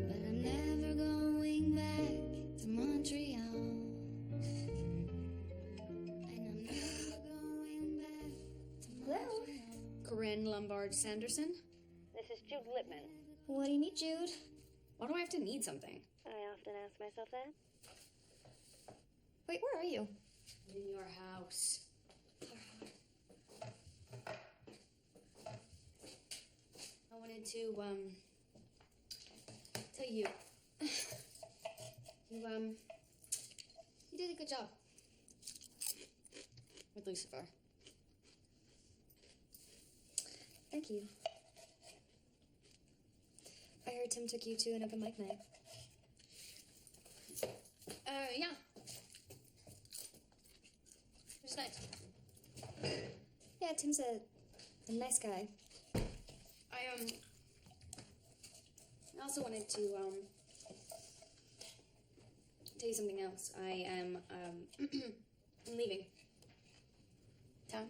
But I'm never going back to Montreal. And I'm never going back to Montreal. Corinne Lombard Sanderson? This is Jude Lippman. What do you need, Jude? Why do I have to need something? I often ask myself that. Wait, where are you? In your house. I wanted to, tell you. You did a good job. With Lucifer. Thank you. I heard Tim took you to an open mic night. Yeah. It was nice. Yeah, Tim's a nice guy. I also wanted to, tell you something else. I am, I'm leaving. Town?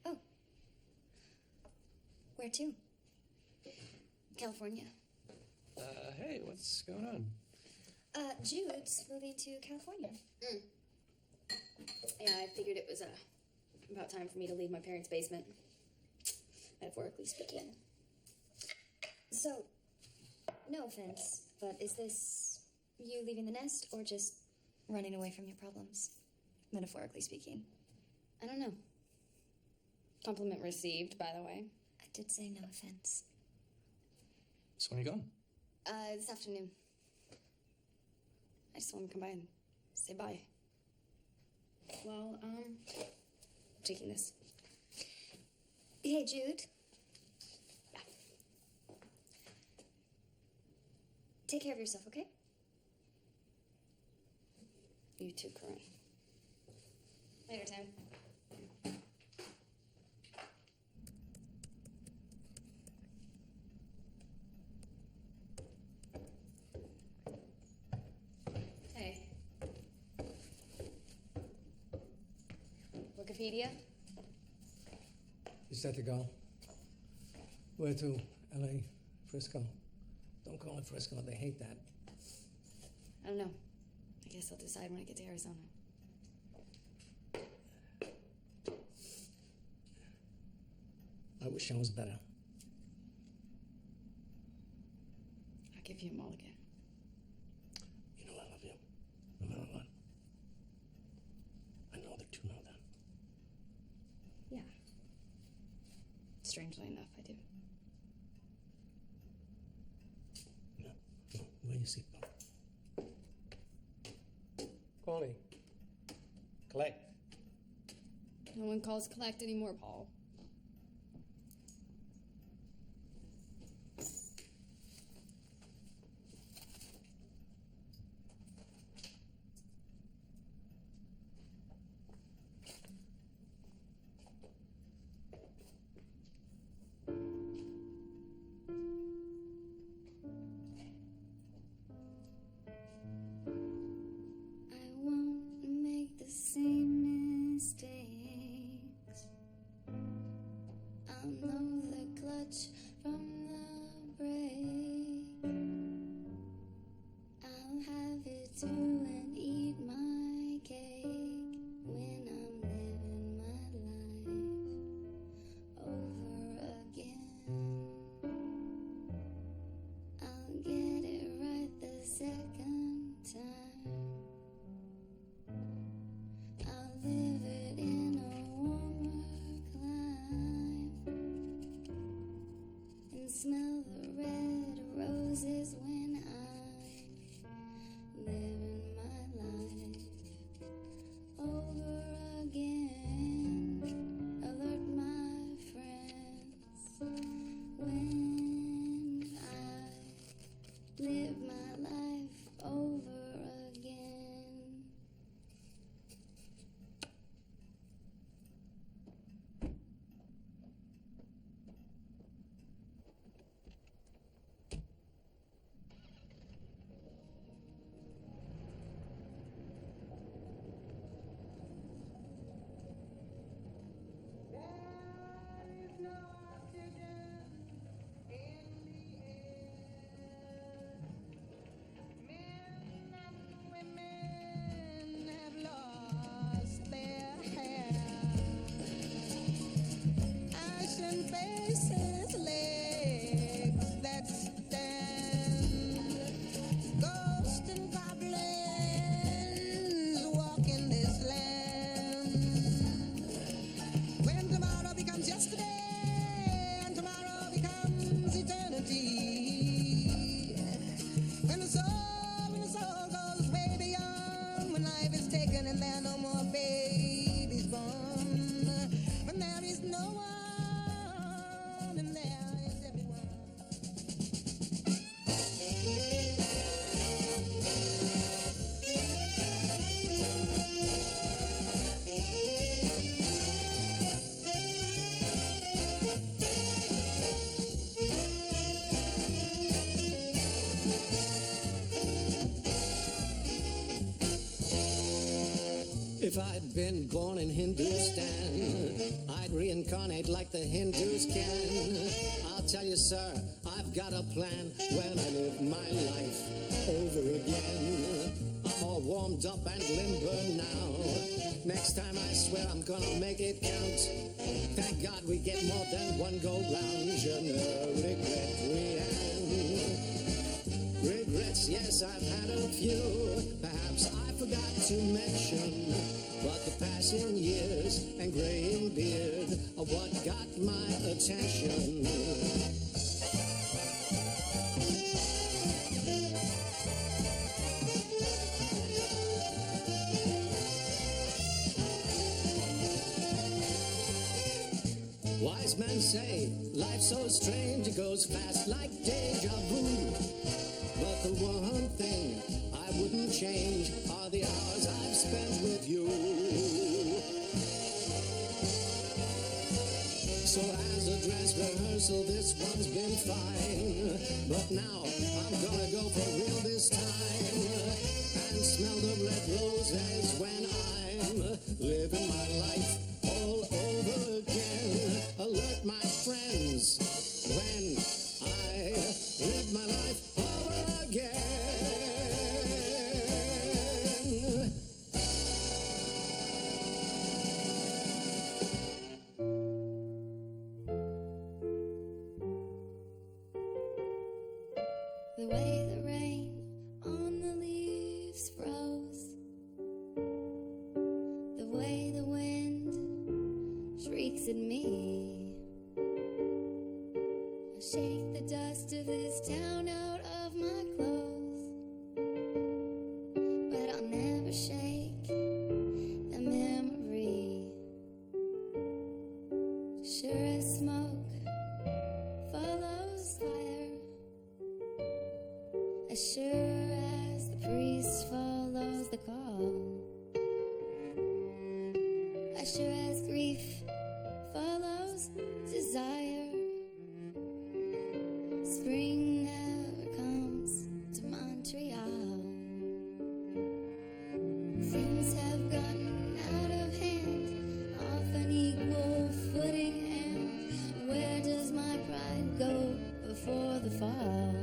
Oh. Where to? California. Hey, what's going on? Jude's moving to California. Yeah, I figured it was, about time for me to leave my parents' basement. Metaphorically speaking. So, no offense, but is this you leaving the nest or just running away from your problems? Metaphorically speaking. I don't know. Compliment received, by the way. I did say no offense. So when are you going? This afternoon. I just want to come by and say bye. Well, taking this. Hey, Jude. Yeah. Take care of yourself, okay? You too, Corinne. Later, Tim. Hey. Wikipedia? You set to go? Where to? L.A., Frisco? Don't call it Frisco. They hate that. I don't know. I guess I'll decide when I get to Arizona. I wish I was better. I'll give you a mulligan. You know I love you. No matter what. I know that you know that. Yeah. Strangely enough, I do. No, wear your seatbelt. Connie. Collect. No one calls collect anymore, Paul. I won't make the same mistakes If I'd been born in Hindustan, I'd reincarnate like the Hindus can. I'll tell you, sir, I've got a plan when I live my life over again. I'm all warmed up and limber now. Next time I swear I'm gonna make it count. Thank God we get more than one go round. Je ne regrette rien. Regrets, yes, I've had a few. Perhaps I forgot to mention, but the passing years and graying beard are what got my attention. Wise men say life's so strange, it goes fast like deja vu. But the one thing I wouldn't change are the hours I've spent with you. So as a dress rehearsal, this one's been fine. But now I'm gonna go for real this time and smell the red roses when I'm living my life all over again. Alert my friends when I live my life over again. The way the rain on the leaves froze, the way the wind shrieks at me. I shake the dust of this town out of my clothes, but I'll never shake the memory. Sure as smoke follows fire, as sure as the priest follows the call, as sure as grief follows desire, spring never comes to Montreal. Things have gotten out of hand, off an equal footing, and where does my pride go before the fall?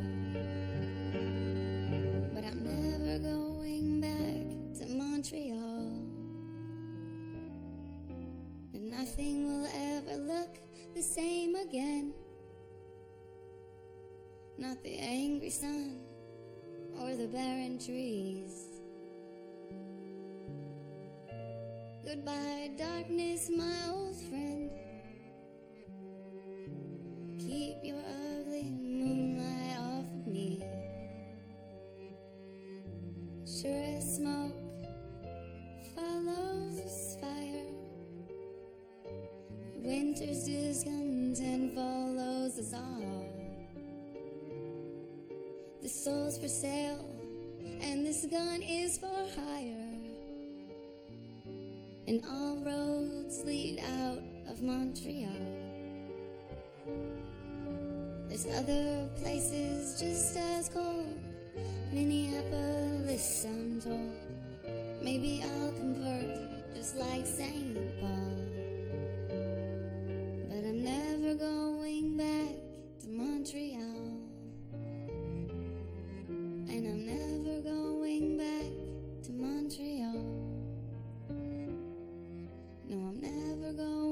But I'm never going back to Montreal, and nothing will ever look the same again. Not the angry sun or the barren trees. Goodbye, darkness, my old friend. Keep your ugly moonlight off of me. Sure as smoke follows fire, winter's discontent follows us all. The soul's for sale, and this gun is for hire, and all roads lead out of Montreal. There's other places just as cold, Minneapolis, I'm told. Maybe I'll convert just like St. Paul.